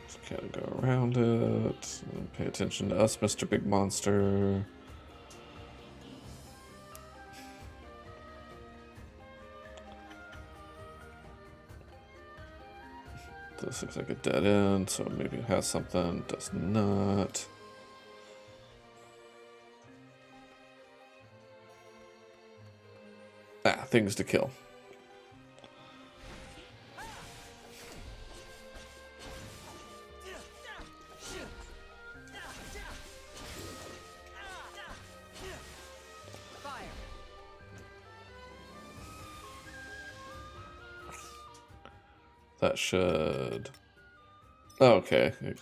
Just gotta go around it. Pay attention to us, Mr. Big Monster. This looks like a dead end, so maybe it has something, does not. Ah, things to kill. That should... Oh, okay. A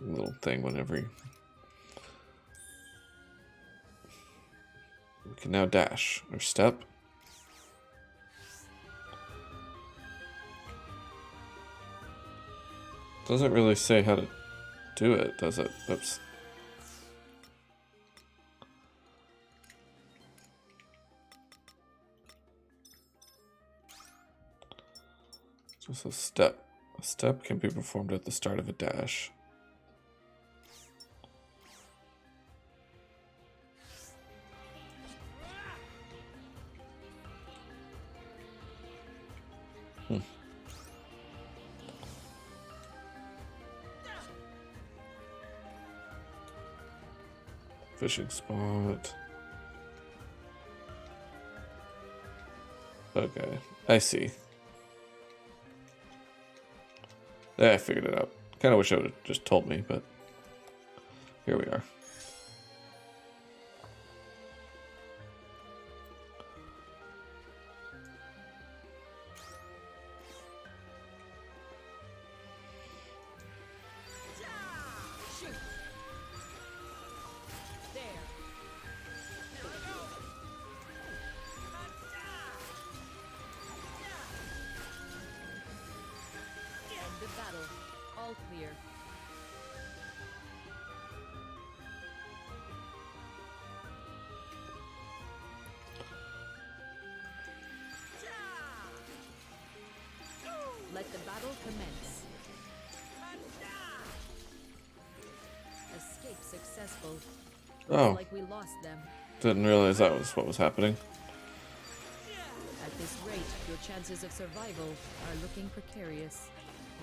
little thing whenever you... We can now dash or step. Doesn't really say how to do it, does it? Oops. Just a step. A step can be performed at the start of a dash. Fishing spot. Okay, I see. Yeah, I figured it out. Kind of wish I would have just told me, but here we are. The battle, all clear. commence. Escape successful. Oh. Looks like we lost them. Didn't realize that was what was happening. At this rate, your chances of survival are looking precarious.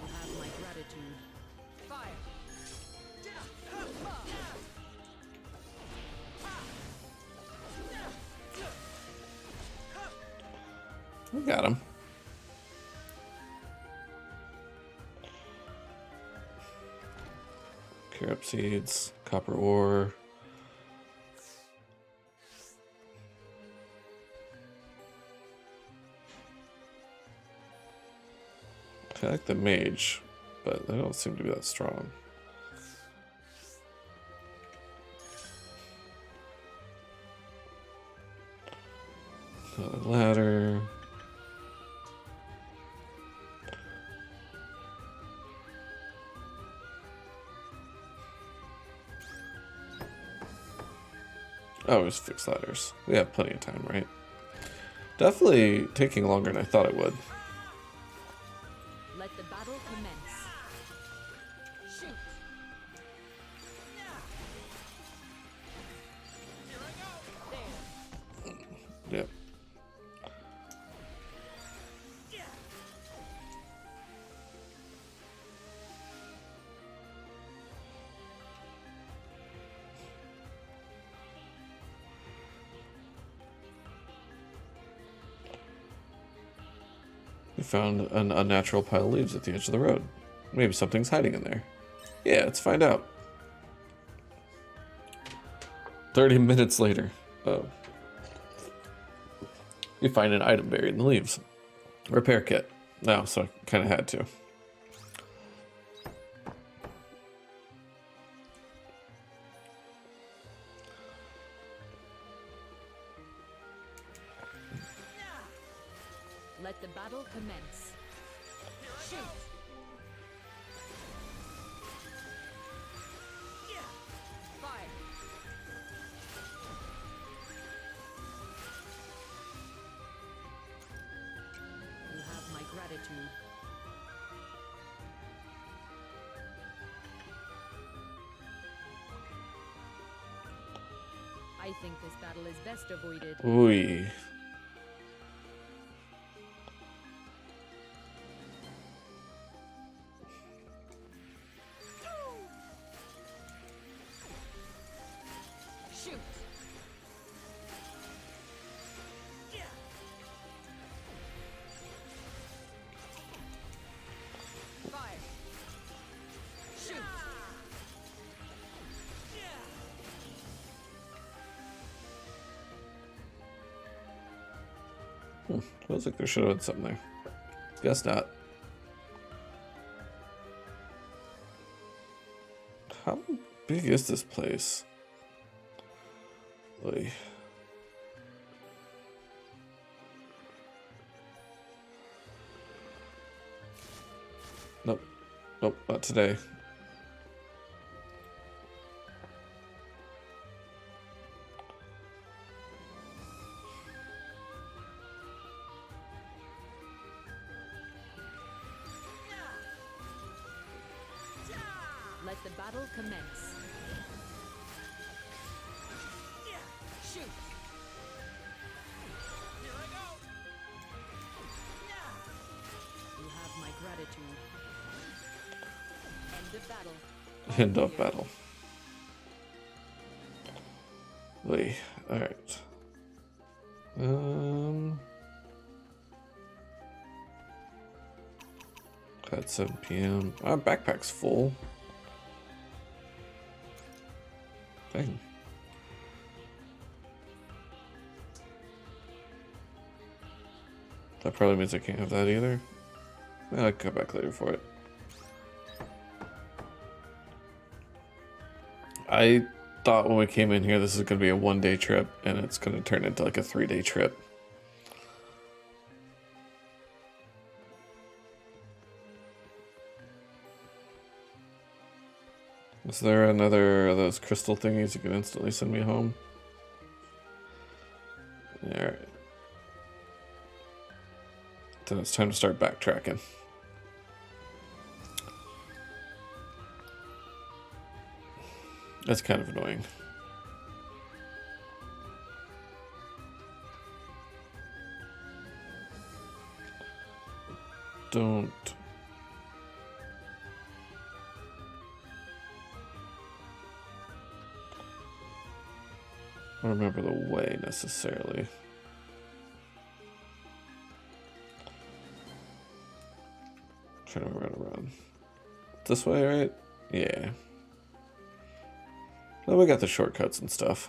You have my gratitude. Fire! We got him. Carob seeds, copper ore. I like the mage, but they don't seem to be that strong. Another ladder. Oh, just fix ladders. We have plenty of time, right? Definitely taking longer than I thought it would. Let the battle commence. Shoot! There. Yep. We found an unnatural pile of leaves at the edge of the road. Maybe something's hiding in there. Yeah, let's find out. 30 minutes later. Oh. You find an item buried in the leaves. Repair kit. No, so I kind of had to. Let the battle commence. Shoot! Fire! You have my gratitude. I think this battle is best avoided. Ooh. Shoot! Fire! Shoot! Feels like there should have been something there. Guess not. How big is this place? Oy. Nope. Nope, not today. Let the battle commence. Shoot! You have my gratitude. End of battle. End of battle. Oy. Alright. At 7 p.m. Our backpack's full. Dang. That probably means I can't have that either. Well, I can come back later for it. I thought when we came in here this is going to be a 1-day trip, and it's going to turn into like a 3-day trip. Is there another of those crystal thingies you can instantly send me home? Alright. Then it's time to start backtracking. That's kind of annoying. Don't... I don't remember the way necessarily. Trying to run around. This way, right? Yeah. Well, we got the shortcuts and stuff.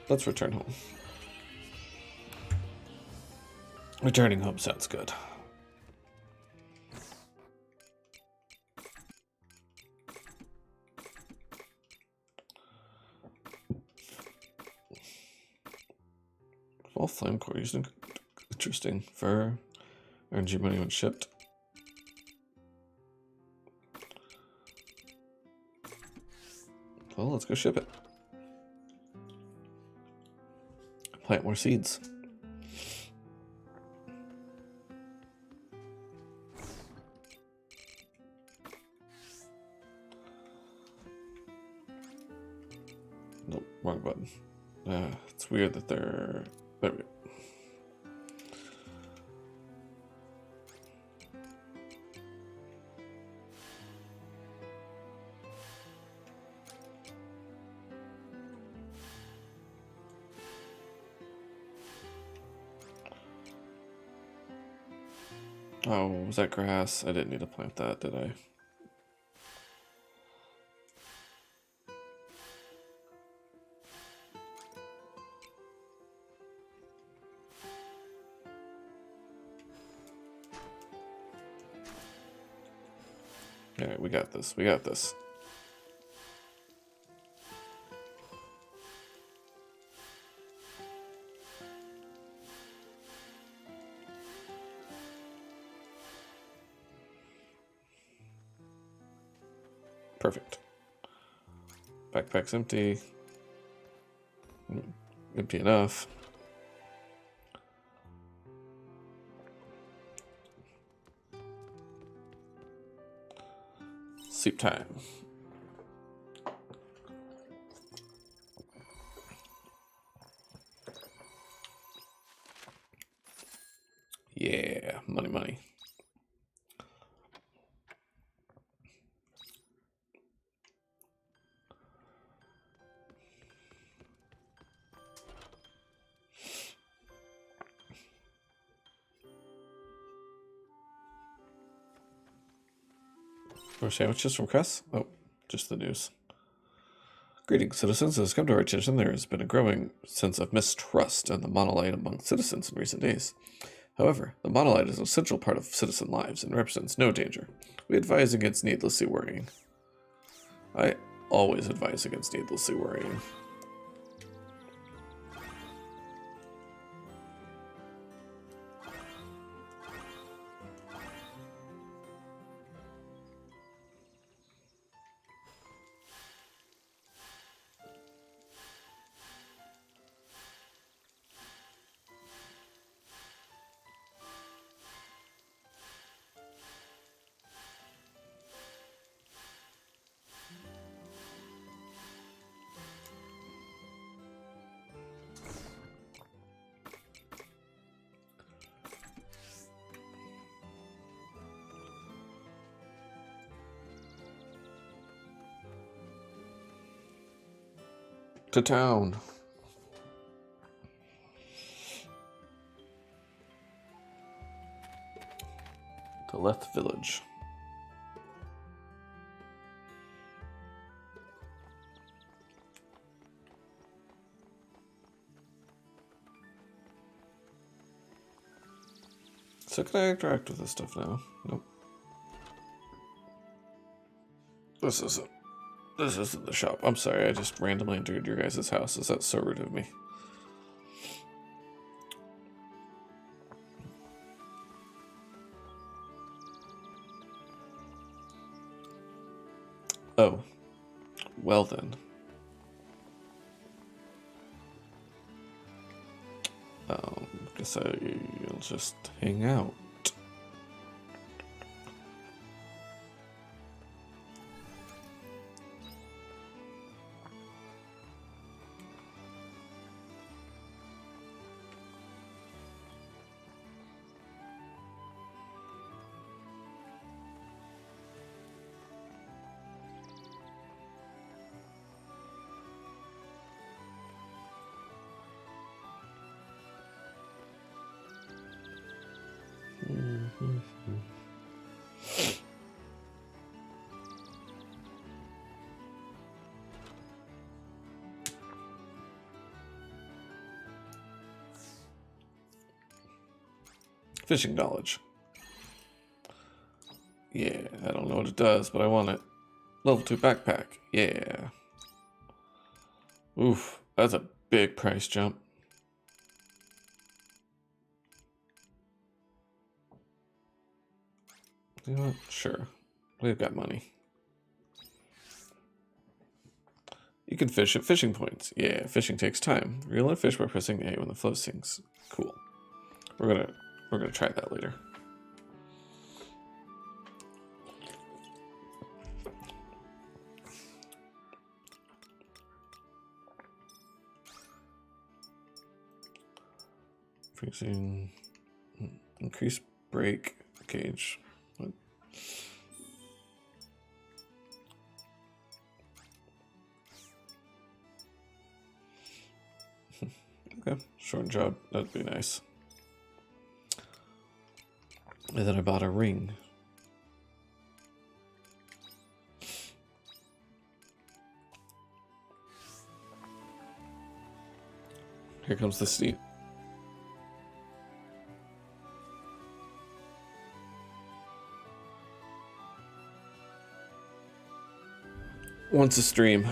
Let's return home. Returning home sounds good. All flame core used. Interesting. Fur. Earns you money when shipped. Well, let's go ship it. Plant more seeds. Nope, wrong button. It's weird that they're... There we go. Oh, was that grass? I didn't need to plant that, did I? Alright, we got this. We got this. Perfect. Backpack's empty. Empty enough. Sleep time. Yeah, money, money. More sandwiches from Cress? Oh, just the news. Greetings, citizens. It has come to our attention there has been a growing sense of mistrust in the monolith among citizens in recent days. However, the monolith is an essential part of citizen lives and represents no danger. We advise against needlessly worrying. I always advise against needlessly worrying. To town. To Leth Village. So can I interact with this stuff now? Nope. This isn't the shop. I'm sorry, I just randomly entered your guys' house. Is that so rude of me? Oh. Well then. Guess I'll just hang out. Fishing knowledge. Yeah, I don't know what it does, but I want it. Level 2 backpack. Yeah. Oof, that's a big price jump. You know what? Sure. We've got money. You can fish at fishing points. Yeah, fishing takes time. Reel in fish by pressing A when the flow sinks. Cool. We're gonna try that later. Freezing. Increase break gauge. What? Okay, short job. That'd be nice. And then I bought a ring. Here comes the steep. Once a stream.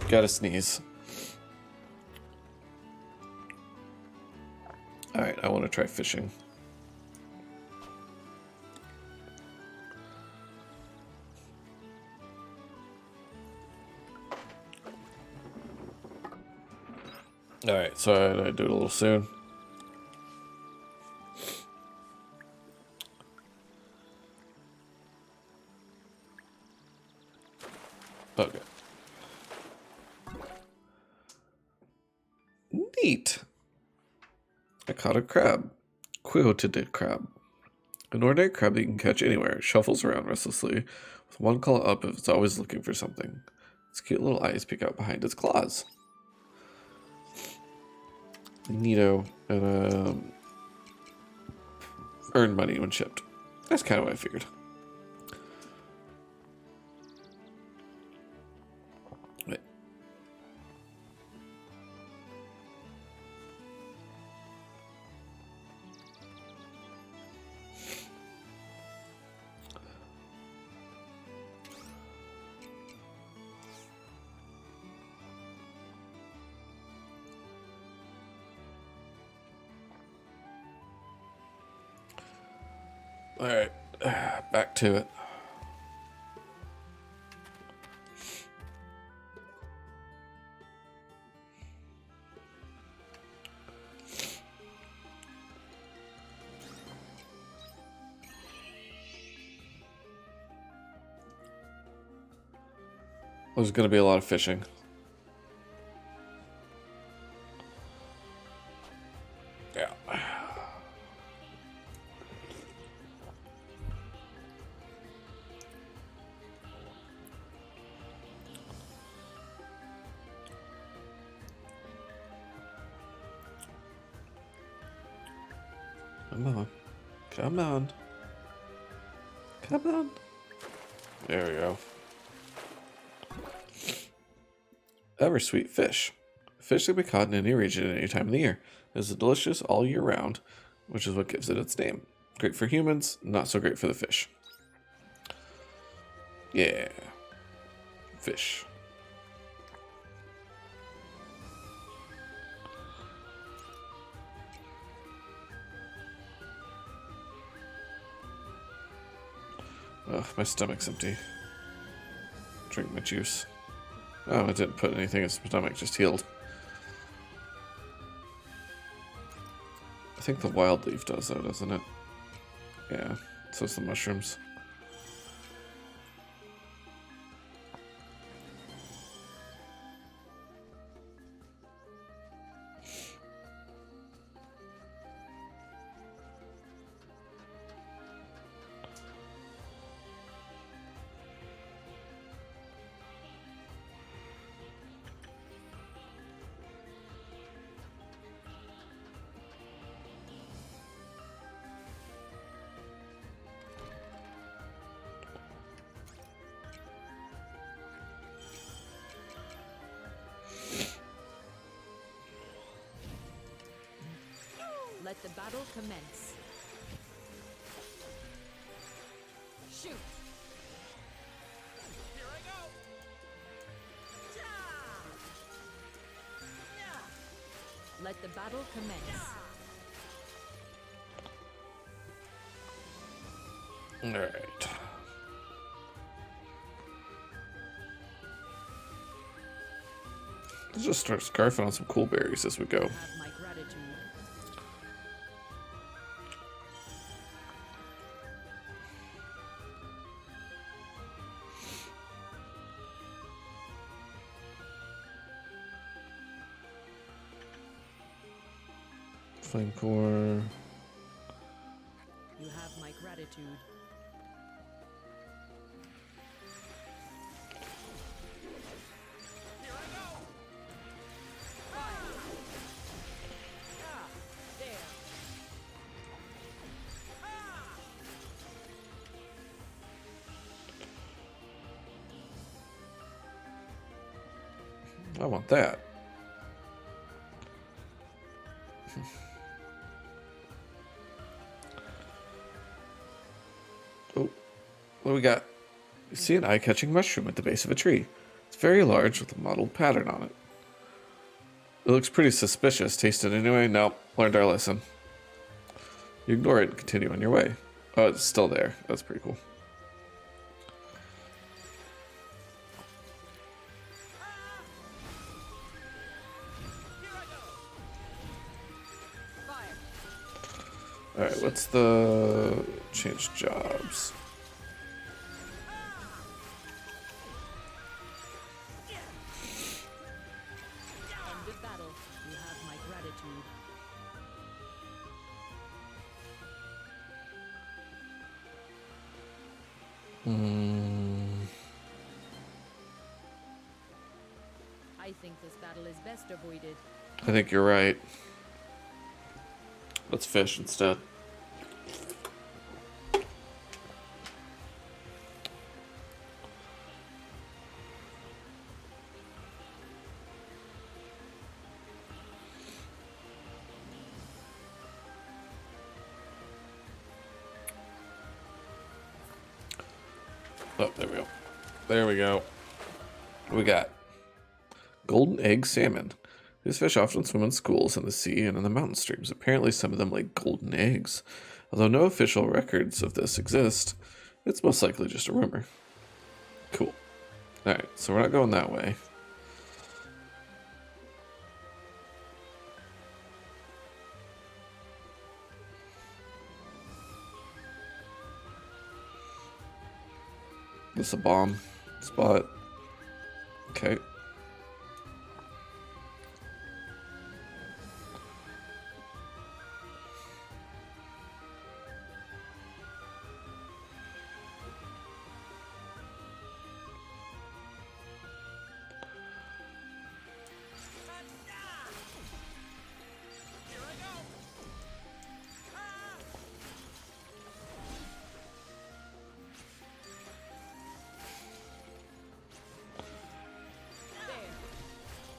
Gotta sneeze. Alright, I want to try fishing. Alright, so I do it a little soon. Okay. Neat. I caught a crab. Quilted crab. An ordinary crab that you can catch anywhere. It shuffles around restlessly, with one claw up if it's always looking for something. Its cute little eyes peek out behind its claws. Neato. And earn money when shipped. That's kind of what I figured. Wait. Alright, back to it. There's going to be a lot of fishing. Yeah. Come on. Come on. Come on. There we go. Ever-sweet fish. Fish that can be caught in any region at any time of the year. It is delicious all year round, which is what gives it its name. Great for humans, not so great for the fish. Yeah. Fish. Ugh, my stomach's empty. Drink my juice. Oh, I didn't put anything in my stomach, just healed. think the wild leaf does though, doesn't it? Yeah, so it's the mushrooms. Let the battle commence. Shoot! Here I go! Let the battle commence. Alright. Let's just start scarfing on some cool berries as we go. Have my gratitude. Flame core. You have my gratitude. Here I go! There. I want that. Oh, what do we got? You see an eye-catching mushroom at the base of a tree. It's very large with a mottled pattern on it. It looks pretty suspicious. Taste it anyway? Nope. Learned our lesson. You ignore it and continue on your way. Oh, it's still there. That's pretty cool. Alright, what's the change jobs? End of battle. You have my gratitude. I think this battle is best avoided. I think you're right. Let's fish instead. Oh, there we go. There we go. What we got? Golden egg salmon. These fish often swim in schools in the sea and in the mountain streams. Apparently some of them lay golden eggs. Although no official records of this exist, it's most likely just a rumor. Cool. Alright, so we're not going that way. This is a bomb spot. Okay.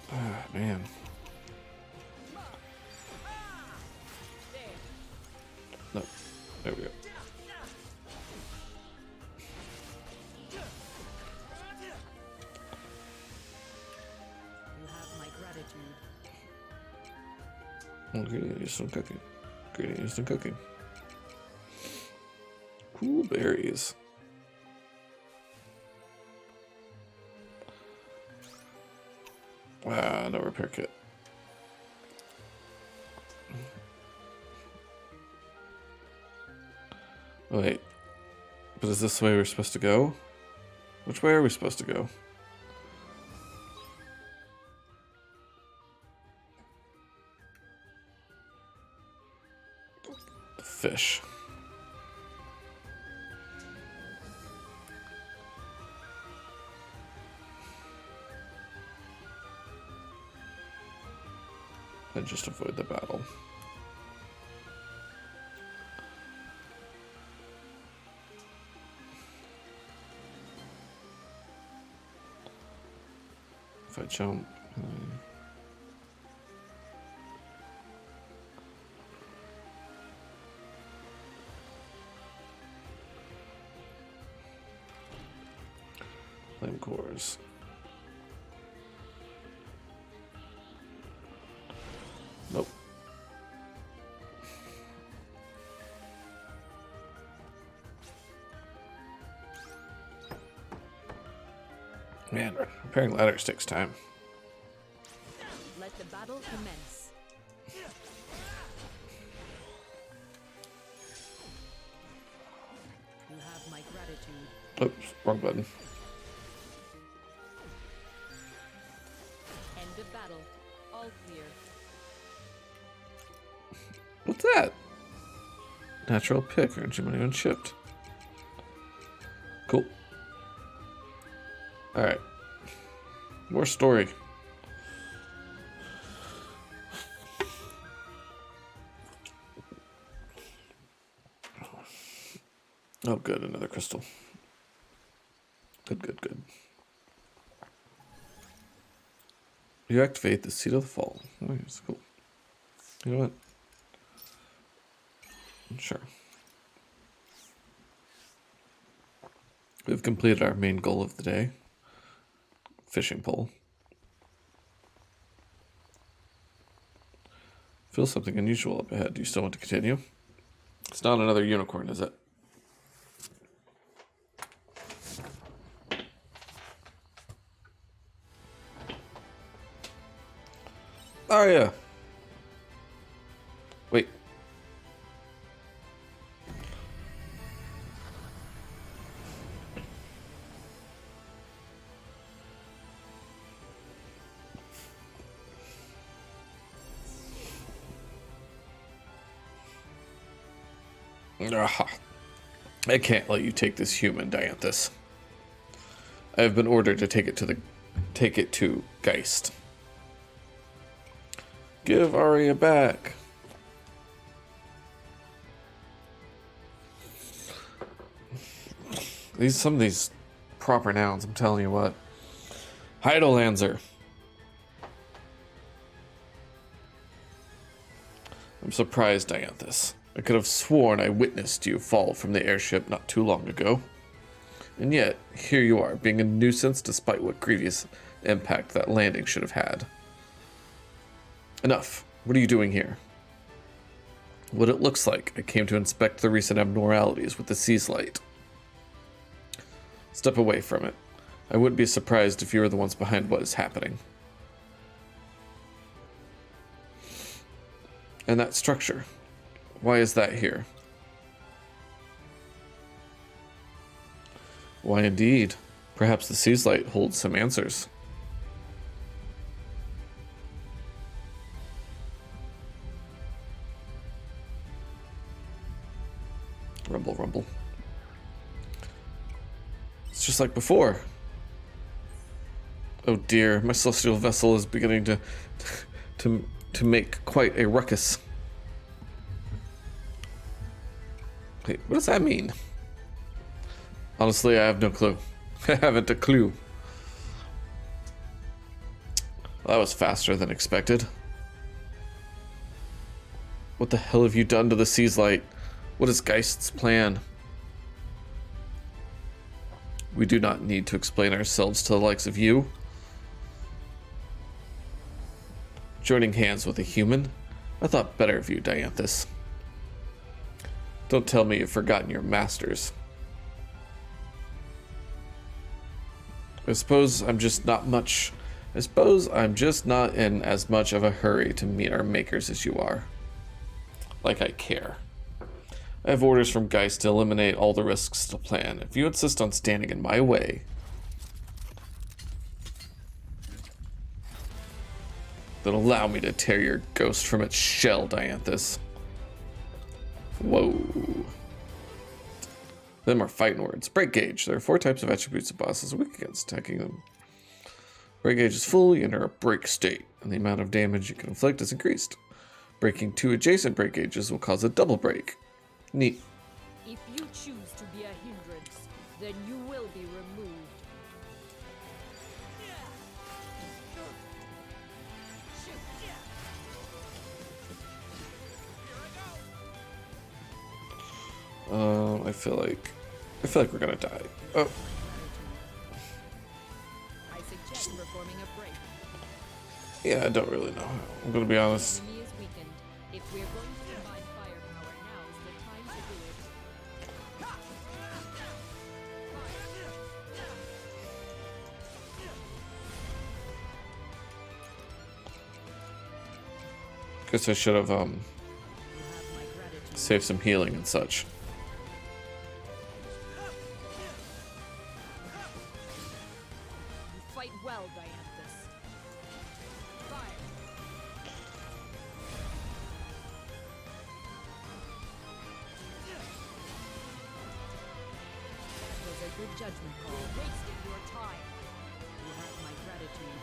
Ah, man. No. There we go. You have my gratitude. Ingredient used in cooking. Ingredient used in cooking. Cool berries. No repair kit. Wait. But is this the way we're supposed to go? Which way are we supposed to go? The fish. And just avoid the battle. If I jump... Flame cores. Nope. Man, repairing ladders takes time. Let the battle commence. You have my gratitude. Oops, wrong button. End of battle. All clear. What's that? Natural pick, earns you money when shipped. Cool. Alright. More story. Oh, good. Another crystal. Good, good, good. You activate the Seat of the Fall. Oh, that's cool. You know what? Sure. We've completed our main goal of the day. Fishing pole. Feel something unusual up ahead. Do you still want to continue? It's not another unicorn, is it? Oh, yeah. Wait. I can't let you take this human, Dianthus. I have been ordered to take it to Geist. Give Arya back. Some of these proper nouns, I'm telling you what. Heidelanzer. I'm surprised, Dianthus. I could have sworn I witnessed you fall from the airship not too long ago. And yet, here you are, being a nuisance despite what grievous impact that landing should have had. Enough. What are you doing here? What it looks like, I came to inspect the recent abnormalities with the Sea's light. Step away from it. I wouldn't be surprised if you were the ones behind what is happening. And that structure. Why is that here? Why indeed? Perhaps the Sea's light holds some answers. Rumble, rumble. It's just like before. Oh dear, my celestial vessel is beginning to make quite a ruckus. Wait, what does that mean? Honestly, I have no clue. I haven't a clue. Well, that was faster than expected. What the hell have you done to the Sea's light? What is Geist's plan? We do not need to explain ourselves to the likes of you. Joining hands with a human? I thought better of you, Dianthus. Don't tell me you've forgotten your masters. I suppose I'm just not in as much of a hurry to meet our makers as you are. Like I care. I have orders from Geist to eliminate all the risks to the plan. If you insist on standing in my way, then allow me to tear your ghost from its shell, Dianthus. Whoa. Them are fighting words. Break gauge. There are 4 types of attributes of bosses weak against attacking them. Break gauge is full, you enter a break state, and the amount of damage you can inflict is increased. Breaking 2 adjacent break gauges will cause a double break. Neat. If you choose to be a hindrance, then you will be removed. I feel like we're gonna die. Oh. I suggest performing a break. Yeah, I don't really know how. I'm gonna be honest. Enemy is weakened. If we're going to combine firepower, now's the time to do it. Guess I should have You have my gratitude. saved some healing and such. You fight well, Dianthus. Fire. That was a good judgment call. You're wasting your time. You have my gratitude.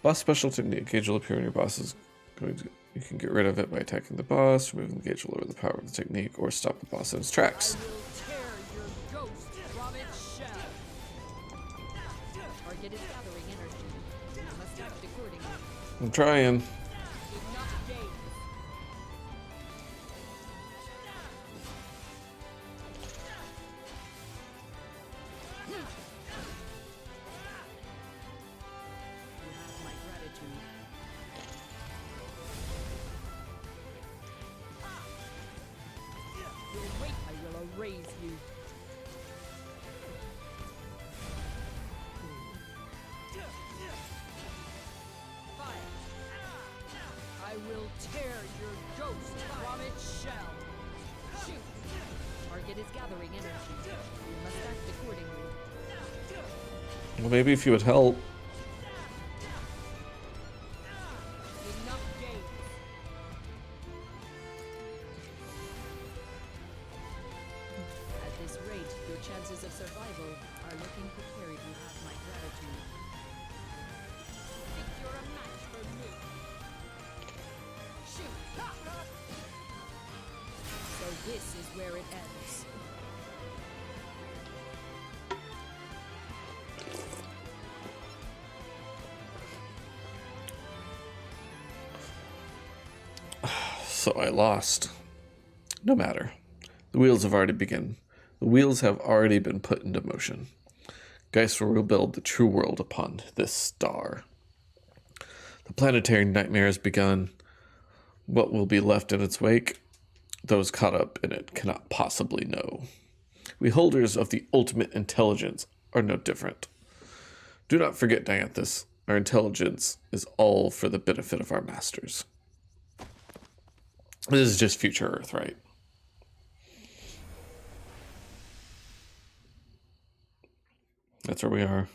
Boss special technique. Gauge will appear when your boss is going to. You can get rid of it by attacking the boss, removing the gauge will lower the power of the technique, or stop the boss in its tracks. I will tear your ghost from its shell. Target is gathering energy. You must act accordingly. I'm trying. Enough games. You have my gratitude. You'll wait, I will erase you. Fire. I will tear your ghost from its shell. Shoot. Target is gathering energy. You must act accordingly. Well, maybe if you would help. Enough games. At this rate, your chances of survival are looking precarious. You have my gratitude. Think you're a match for me? Shoot! So this is where it ends. So I lost. No matter. The wheels have already begun. The wheels have already been put into motion. Geist will rebuild the true world upon this star. The planetary nightmare has begun. What will be left in its wake? Those caught up in it cannot possibly know. We holders of the ultimate intelligence are no different. Do not forget, Dianthus, our intelligence is all for the benefit of our masters. This is just future Earth, right? That's where we are.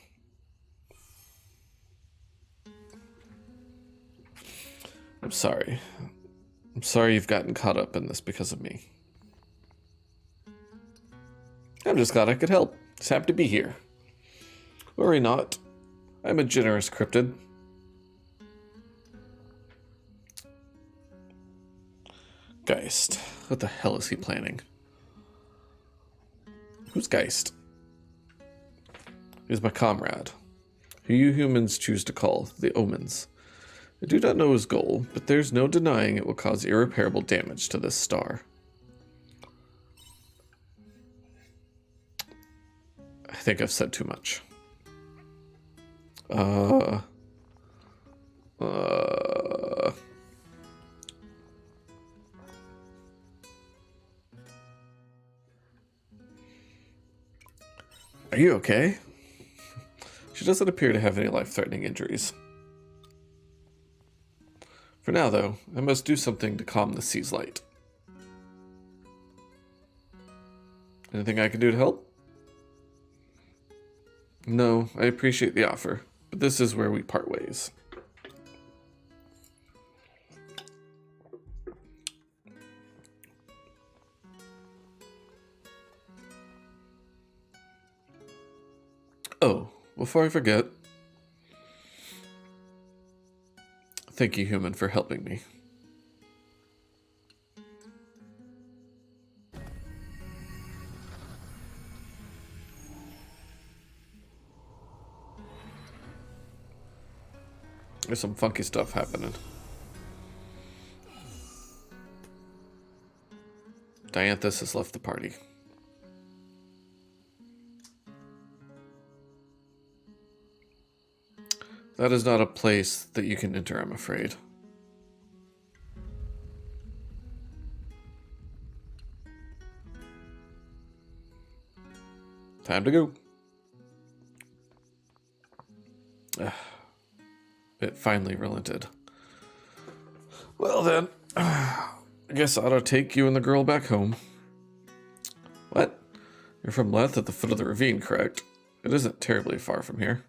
I'm sorry. I'm sorry you've gotten caught up in this because of me. I'm just glad I could help. Just happy to be here. Worry not. I'm a generous cryptid. Geist. What the hell is he planning? Who's Geist? He's my comrade, who you humans choose to call the Omens. I do not know his goal, but there's no denying it will cause irreparable damage to this star. I think I've said too much. Are you okay? She doesn't appear to have any life-threatening injuries. For now, though, I must do something to calm the sea's light. Anything I can do to help? No, I appreciate the offer, but this is where we part ways. Oh, before I forget, thank you, human, for helping me. There's some funky stuff happening. Dianthus has left the party. That is not a place that you can enter, I'm afraid. Time to go. It finally relented. Well then, I guess I ought to take you and the girl back home. What? You're from Leth at the foot of the ravine, correct? It isn't terribly far from here.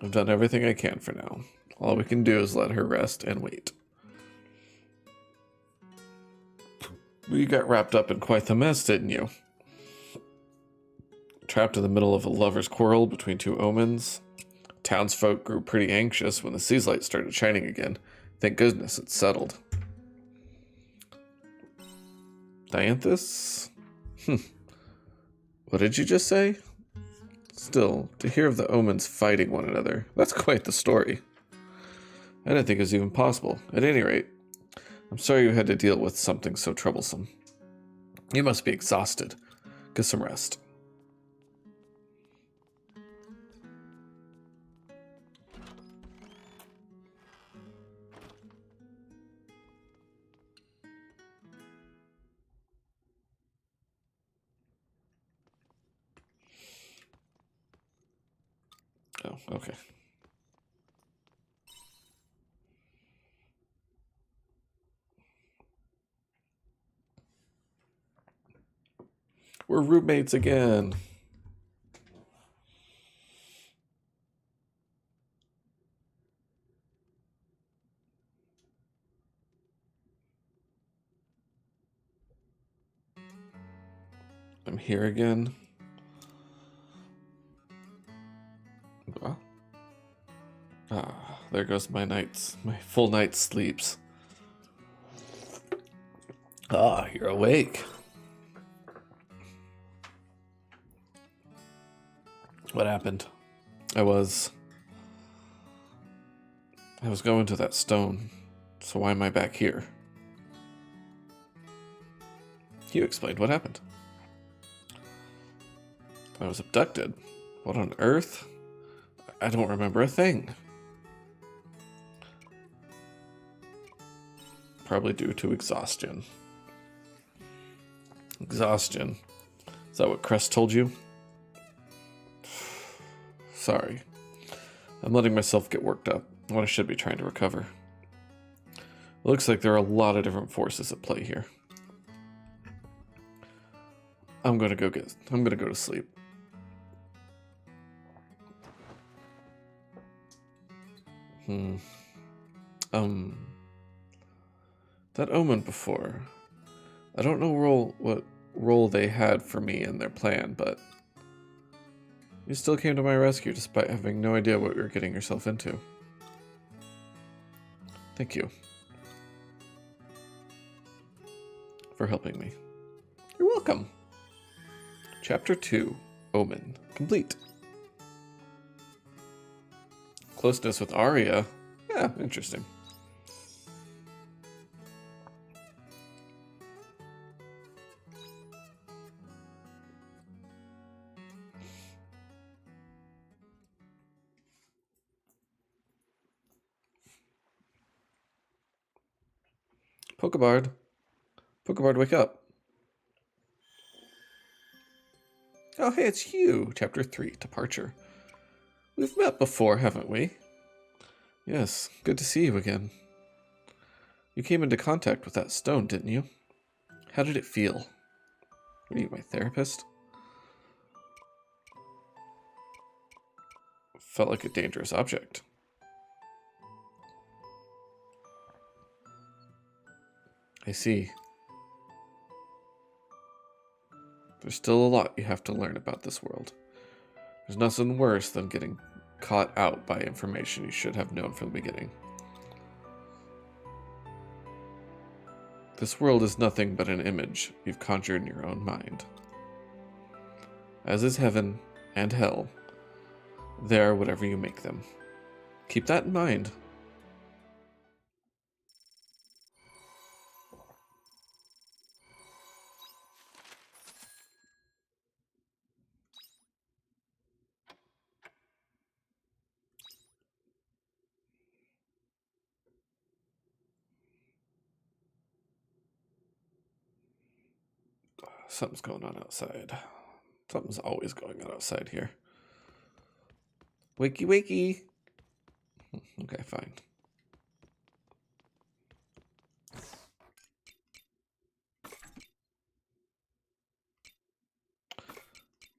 I've done everything I can for now. All we can do is let her rest and wait. You got wrapped up in quite the mess, didn't you? Trapped in the middle of a lover's quarrel between two omens. Townsfolk grew pretty anxious when the sea's light started shining again. Thank goodness it's settled. Dianthus? What did you just say? Still, to hear of the omens fighting one another, that's quite the story. I didn't think it was even possible. At any rate, I'm sorry you had to deal with something so troublesome. You must be exhausted. Get some rest. Oh, okay. We're roommates again. I'm here again. Well, there goes my full night's sleeps. You're awake. What happened? I was going to that stone, so why am I back here? You explained what happened. I was abducted. What on earth? I don't remember a thing. Probably due to exhaustion. Exhaustion. Is that what Crest told you? Sorry. I'm letting myself get worked up when I should be trying to recover. It looks like there are a lot of different forces at play here. I'm gonna go to sleep. That omen before. I don't know what role they had for me in their plan, but you still came to my rescue despite having no idea what you were getting yourself into. Thank you for helping me. You're welcome. Chapter 2, Omen, complete. Closeness with Arya. Yeah, interesting. Pokebard. Pokebard, wake up. Oh, hey, it's you. Chapter 3, Departure. We've met before, haven't we? Yes, good to see you again. You came into contact with that stone, didn't you? How did it feel? What are you, my therapist? Felt like a dangerous object. I see. There's still a lot you have to learn about this world. There's nothing worse than getting caught out by information you should have known from the beginning. This world is nothing but an image you've conjured in your own mind. As is heaven and hell, they are whatever you make them. Keep that in mind. Something's going on outside. Something's always going on outside here. Wakey, wakey. Okay, fine.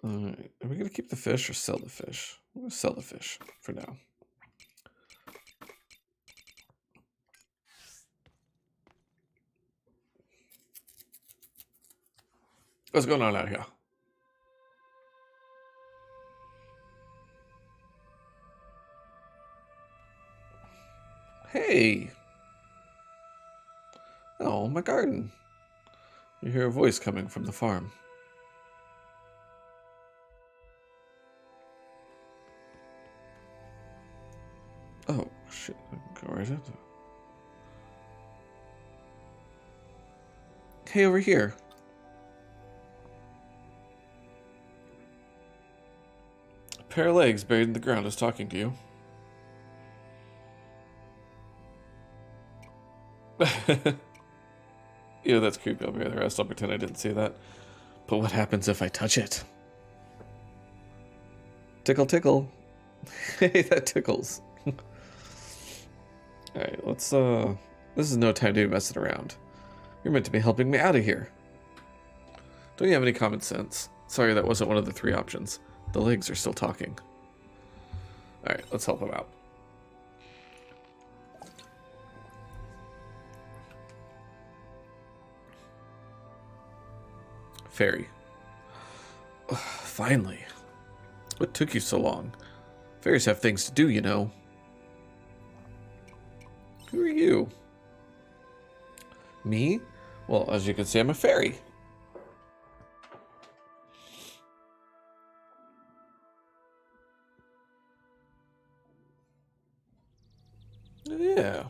Alright, are we going to keep the fish or sell the fish? I'm going to sell the fish for now. What's going on out here? Hey! Oh, my garden. You hear a voice coming from the farm. Oh, shit. I can go right into it. Hey, over here. A pair of legs buried in the ground is talking to you. Ew, that's creepy. I'll be the rest. I'll pretend I didn't see that. But what happens if I touch it? Tickle, tickle. Hey, that tickles. Alright, let's, this is no time to be messing around. You're meant to be helping me out of here. Don't you have any common sense? Sorry, that wasn't one of the 3 options. The legs are still talking. Alright, let's help him out. Fairy. Ugh, finally. What took you so long? Fairies have things to do, you know. Who are you? Me? Well, as you can see, I'm a fairy. Yeah.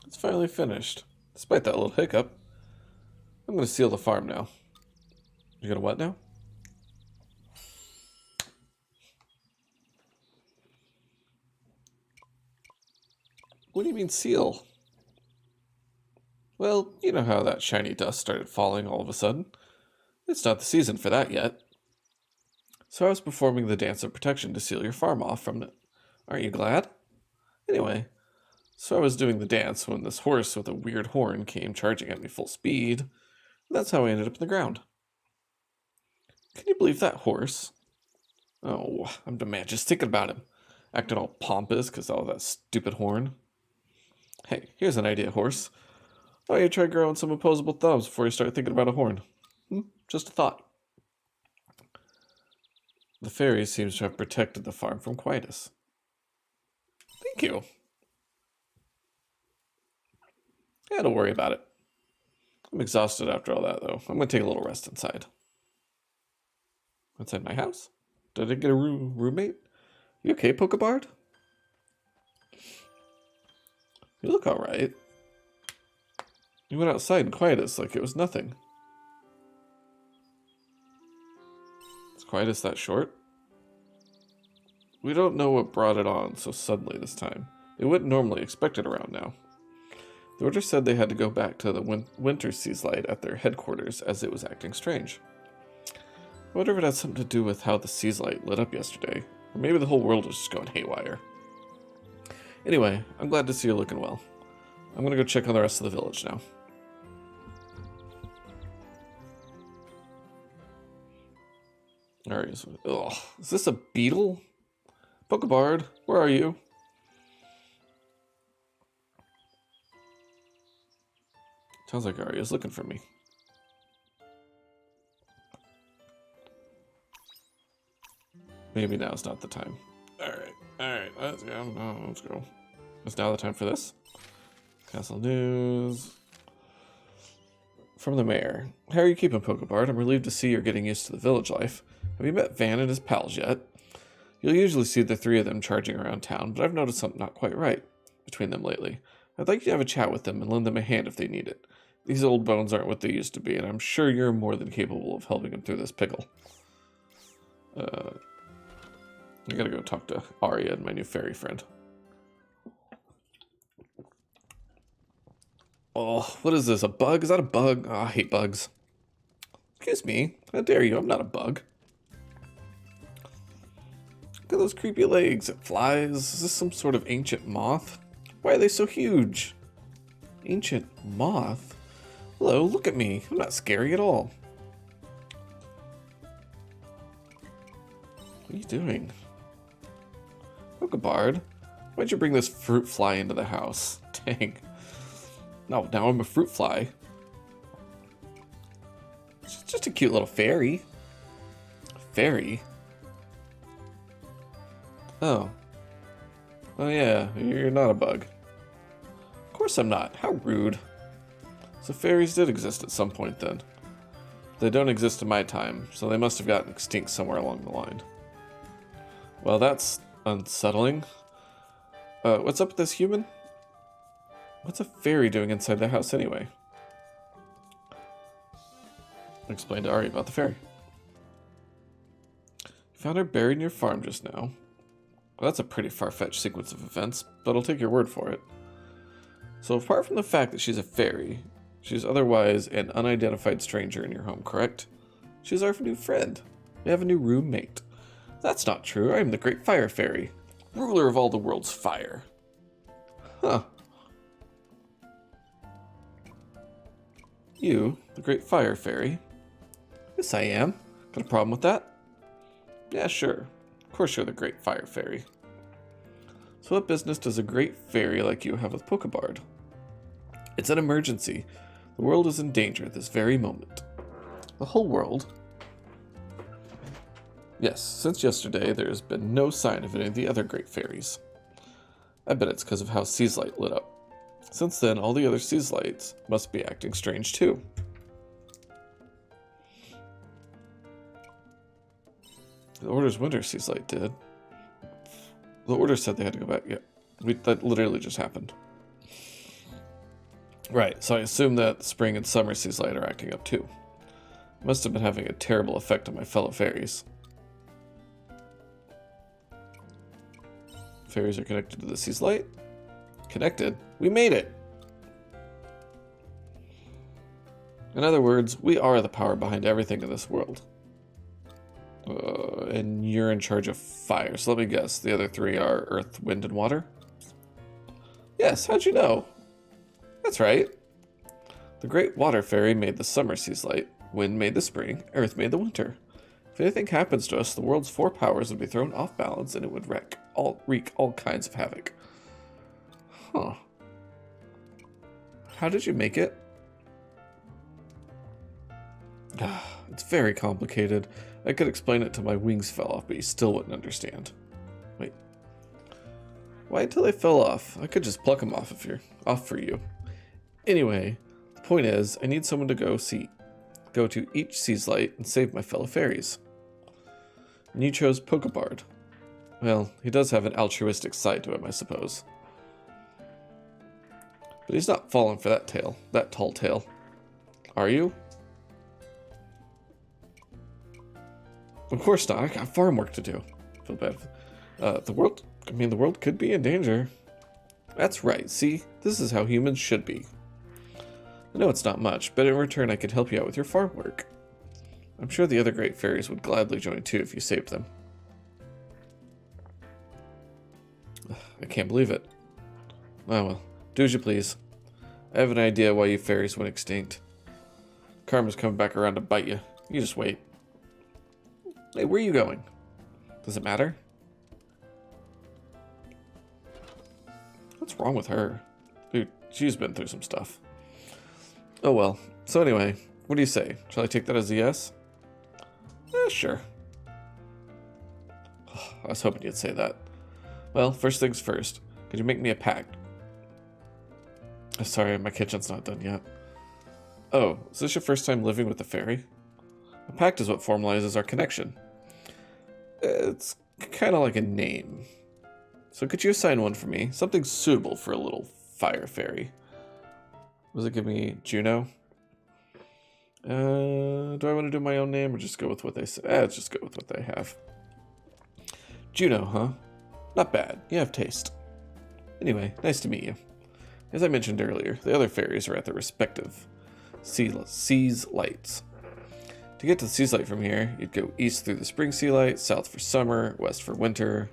It's finally finished. Despite that little hiccup. I'm going to seal the farm now. You gonna what now? What do you mean seal? Well, you know how that shiny dust started falling all of a sudden. It's not the season for that yet. So I was performing the dance of protection to seal your farm off from it. Aren't you glad? Anyway, so I was doing the dance when this horse with a weird horn came charging at me full speed. And that's how I ended up in the ground. Can you believe that horse? Oh, I'm mad just thinking about him. Acting all pompous because all that stupid horn. Hey, here's an idea, horse. Why don't you try growing some opposable thumbs before you start thinking about a horn? Just a thought. The fairy seems to have protected the farm from Quietus. Thank you. Yeah, don't worry about it. I'm exhausted after all that, though. I'm going to take a little rest inside. Inside my house? Did I get a roommate? You okay, Pokebard? You look alright. You went outside and Quietus like it was nothing. Is Quietus that short? We don't know what brought it on so suddenly this time. They wouldn't normally expect it around now. The order said they had to go back to the winter seas light at their headquarters as it was acting strange. I wonder if it had something to do with how the seas light lit up yesterday. Or maybe the whole world was just going haywire. Anyway, I'm glad to see you're looking well. I'm gonna go check on the rest of the village now. Alright, is this a beetle? Pokebard, where are you? Sounds like Arya's looking for me. Maybe now's not the time. Alright, let's go. No, let's go. Is now the time for this? Castle news. From the mayor. How are you keeping, Pokebard? I'm relieved to see you're getting used to the village life. Have you met Van and his pals yet? You'll usually see the three of them charging around town, but I've noticed something not quite right between them lately. I'd like you to have a chat with them and lend them a hand if they need it. These old bones aren't what they used to be, and I'm sure you're more than capable of helping them through this pickle. I gotta go talk to Arya and my new fairy friend. Oh, what is this? A bug? Is that a bug? Oh, I hate bugs. Excuse me. How dare you? I'm not a bug. Look at those creepy legs. It flies. Is this some sort of ancient moth? Why are they so huge? Ancient moth? Hello, look at me. I'm not scary at all. What are you doing? Pokebard, why'd you bring this fruit fly into the house? Dang. No, now I'm a fruit fly. It's just a cute little fairy. Fairy? Oh. Oh yeah, you're not a bug. Of course I'm not. How rude. So fairies did exist at some point then. They don't exist in my time, so they must have gotten extinct somewhere along the line. Well, that's unsettling. What's up with this human? What's a fairy doing inside the house anyway? Explain to Ari about the fairy. You found her buried in your farm just now. Well, that's a pretty far-fetched sequence of events, but I'll take your word for it. So apart from the fact that she's a fairy, she's otherwise an unidentified stranger in your home, correct? She's our new friend. We have a new roommate. That's not true. I am the Great Fire Fairy, ruler of all the world's fire. Huh. You, the Great Fire Fairy? Yes, I am. Got a problem with that? Yeah, sure. Of course you're the Great Fire Fairy. So what business does a great fairy like you have with Pokebard? It's an emergency. The world is in danger at this very moment. The whole world? Yes, since yesterday there has been no sign of any of the other great fairies. I bet it's because of how Seaslight lit up. Since then, all the other Seaslights must be acting strange too. The Order's winter Seaslight did. The Order said they had to go back. Yeah, that literally just happened. Right, so I assume that spring and summer Seaslight are acting up too. Must have been having a terrible effect on my fellow fairies. Fairies are connected to the Seaslight? Connected? We made it! In other words, we are the power behind everything in this world. And you're in charge of fire, so let me guess. The other three are earth, wind, and water? Yes, how'd you know? That's right. The Great Water Fairy made the summer Seaslight, wind made the spring, earth made the winter. If anything happens to us, the world's four powers would be thrown off balance and it would wreak all kinds of havoc. Huh. How did you make it? It's very complicated. I could explain it till my wings fell off, but you still wouldn't understand. Wait. Why until they fell off? I could just pluck them off if you're off for you. Anyway, the point is, I need someone to go to each Seaslight and save my fellow fairies. And you chose Pokebard. Well, he does have an altruistic side to him, I suppose. But he's not falling for that tall tale. Are you? Of course not. I got farm work to do. Feel bad. The world could be in danger. That's right, see? This is how humans should be. I know it's not much, but in return I could help you out with your farm work. I'm sure the other great fairies would gladly join too if you saved them. I can't believe it. Oh well, do as you please. I have an idea why you fairies went extinct. Karma's coming back around to bite you. You just wait. Hey, where are you going? Does it matter? What's wrong with her? Dude, she's been through some stuff. Oh well. So anyway, what do you say? Shall I take that as a yes? Sure. I was hoping you'd say that. Well, first things first. Could you make me a pact? Sorry, my kitchen's not done yet. Oh, is this your first time living with a fairy? A pact is what formalizes our connection. It's kind of like a name. So could you assign one for me? Something suitable for a little fire fairy. Was it give me Juno? Do I want to do my own name or just go with what they say? Let's just go with what they have. Juno, huh? Not bad. You have taste. Anyway, nice to meet you. As I mentioned earlier, the other fairies are at their respective sea's lights. To get to the sea's light from here, you'd go east through the spring sea light, south for summer, west for winter.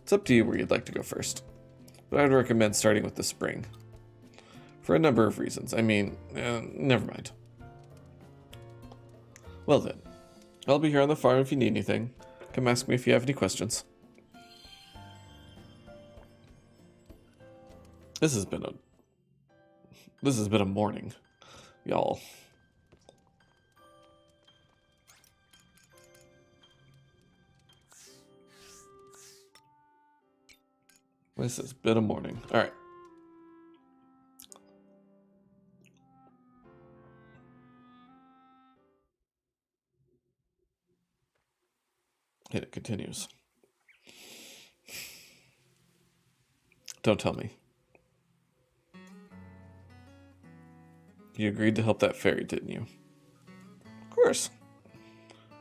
It's up to you where you'd like to go first, but I'd recommend starting with the spring. For a number of reasons. I mean, never mind. Well then, I'll be here on the farm if you need anything. Come ask me if you have any questions. This has been a morning, y'all. This has been a morning. All right. And it continues. Don't tell me. You agreed to help that fairy, didn't you? Of course.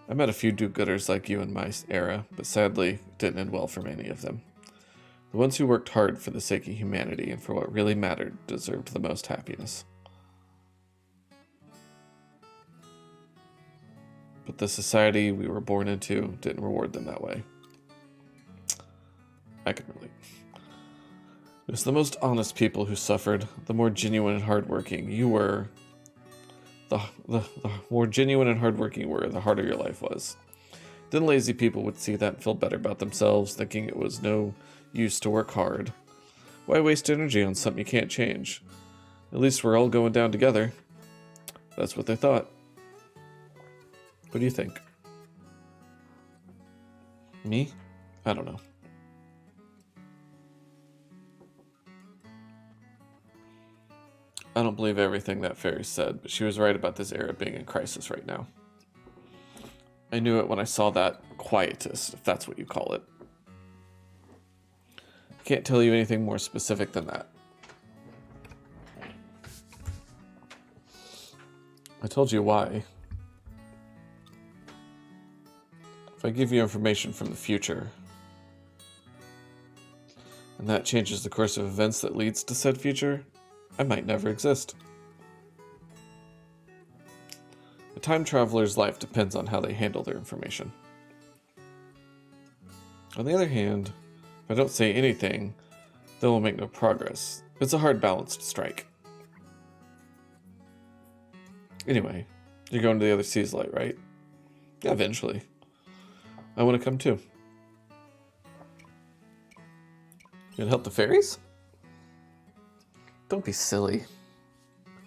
I met a few do-gooders like you in my era, but sadly, it didn't end well for many of them. The ones who worked hard for the sake of humanity and for what really mattered deserved the most happiness. But the society we were born into didn't reward them that way. I can relate. It was the most honest people who suffered, the more genuine and hardworking you were. The more genuine and hardworking you were, the harder your life was. Then lazy people would see that and feel better about themselves, thinking it was no use to work hard. Why waste energy on something you can't change? At least we're all going down together. That's what they thought. What do you think? Me? I don't know. I don't believe everything that fairy said, but she was right about this era being in crisis right now. I knew it when I saw that quietus, if that's what you call it. I can't tell you anything more specific than that. I told you why. If I give you information from the future, and that changes the course of events that leads to said future, I might never exist. A time traveler's life depends on how they handle their information. On the other hand, if I don't say anything, then we'll make no progress. It's a hard balance to strike. Anyway, you're going to the other sea's light, right? Yeah, eventually. I want to come too. You gonna help the fairies? Don't be silly.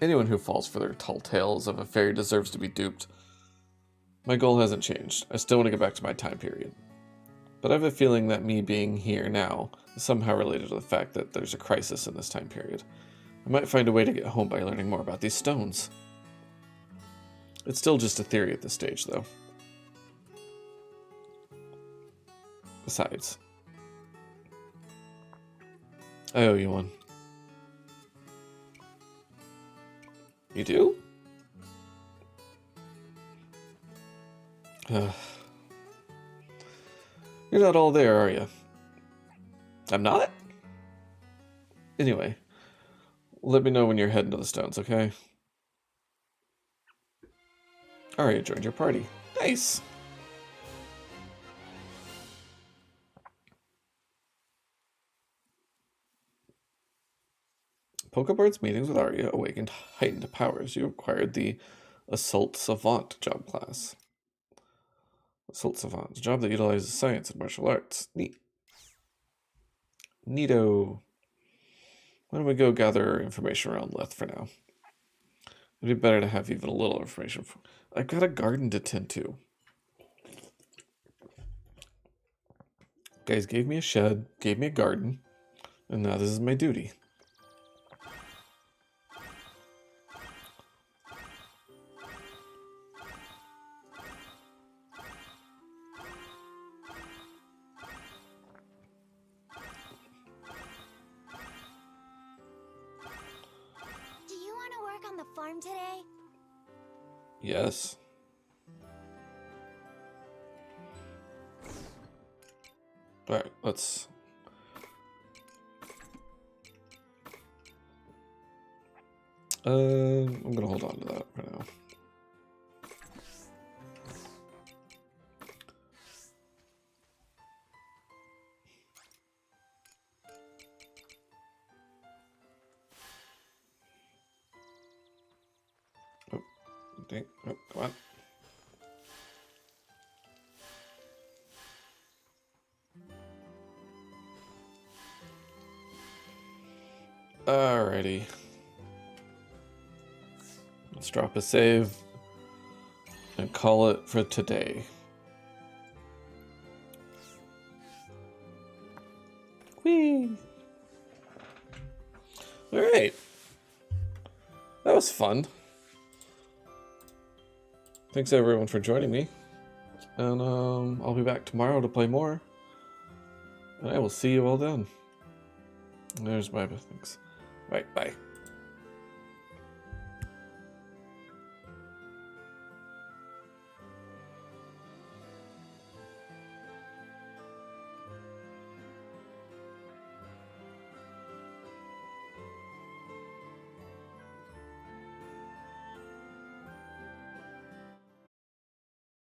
Anyone who falls for their tall tales of a fairy deserves to be duped. My goal hasn't changed. I still want to get back to my time period. But I have a feeling that me being here now is somehow related to the fact that there's a crisis in this time period. I might find a way to get home by learning more about these stones. It's still just a theory at this stage, though. Besides, I owe you one. You do? You're not all there, are you? I'm not? Anyway, let me know when you're heading to the stones, okay? Alright, joined your party. Nice! Pokebird's meetings with Arya awakened heightened powers. You acquired the Assault Savant job class. Assault Savant, a job that utilizes science and martial arts. Neat. Neato. Why don't we go gather information around Leth for now? It'd be better to have even a little information. I've got a garden to tend to. Guys gave me a shed, gave me a garden, and now this is my duty. Do you want to work on the farm today? Yes. Alright, let's... I'm gonna hold on to that for now. Oh, dang. Oh, come on. Alrighty. Let's drop a save and call it for today. Whee! Alright. That was fun. Thanks everyone for joining me. And I'll be back tomorrow to play more. And I will see you all then. There's my thanks. Right, bye.